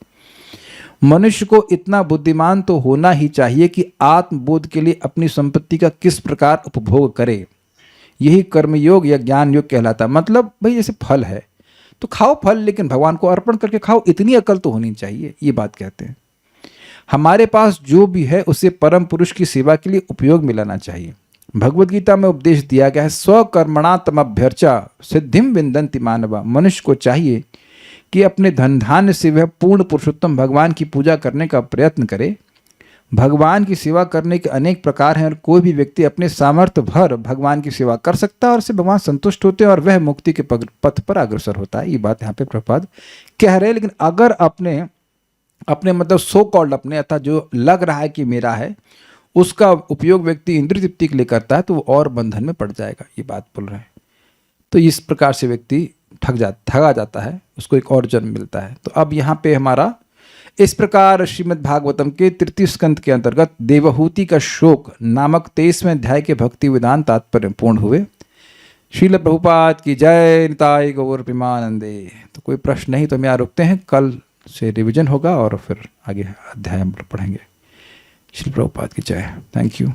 मनुष्य को इतना बुद्धिमान तो होना ही चाहिए कि आत्मबोध के लिए अपनी संपत्ति का किस प्रकार उपभोग करे। यही कर्मयोग या ज्ञान योग कहलाता है। मतलब भाई जैसे फल है तो खाओ फल, लेकिन भगवान को अर्पण करके खाओ, इतनी अकल तो होनी चाहिए, ये बात कहते हैं। हमारे पास जो भी है उसे परम पुरुष की सेवा के लिए उपयोग में लाना चाहिए। भगवद गीता में उपदेश दिया गया है, स्वकर्मणा तमभ्यर्चा सिद्धिम विन्दन्ति मानवा। मनुष्य को चाहिए कि अपने धन धान्य से वह पूर्ण पुरुषोत्तम भगवान की पूजा करने का प्रयत्न करे। भगवान की सेवा करने के अनेक प्रकार हैं और कोई भी व्यक्ति अपने सामर्थ्य भर भगवान की सेवा कर सकता है और उससे भगवान संतुष्ट होते हैं और वह मुक्ति के पथ पर अग्रसर होता है। ये बात यहाँ पे प्रभुपाद कह रहे हैं। लेकिन अगर अपने मतलब सो कॉल्ड अपने अर्थात जो लग रहा है कि मेरा है, उसका उपयोग व्यक्ति इंद्रिय तृप्ति के लिए करता है तो वो और बंधन में पड़ जाएगा, ये बात बोल रहे हैं। तो इस प्रकार से व्यक्ति ठगा जाता है, उसको एक और जन्म मिलता है। तो अब यहाँ पे हमारा इस प्रकार श्रीमद् भागवतम के तृतीय स्कंद के अंतर्गत देवहूति का शोक नामक 23वें अध्याय के भक्ति विधान तात्पर्य पूर्ण हुए। श्रील प्रभुपाद की जय। निताय गौर प्रेमानंदे। तो कोई प्रश्न नहीं तो हम यहाँ रुकते हैं, कल से रिवीजन होगा और फिर आगे अध्याय हम पढ़ेंगे। श्री प्रभुपाद की जय। Thank you.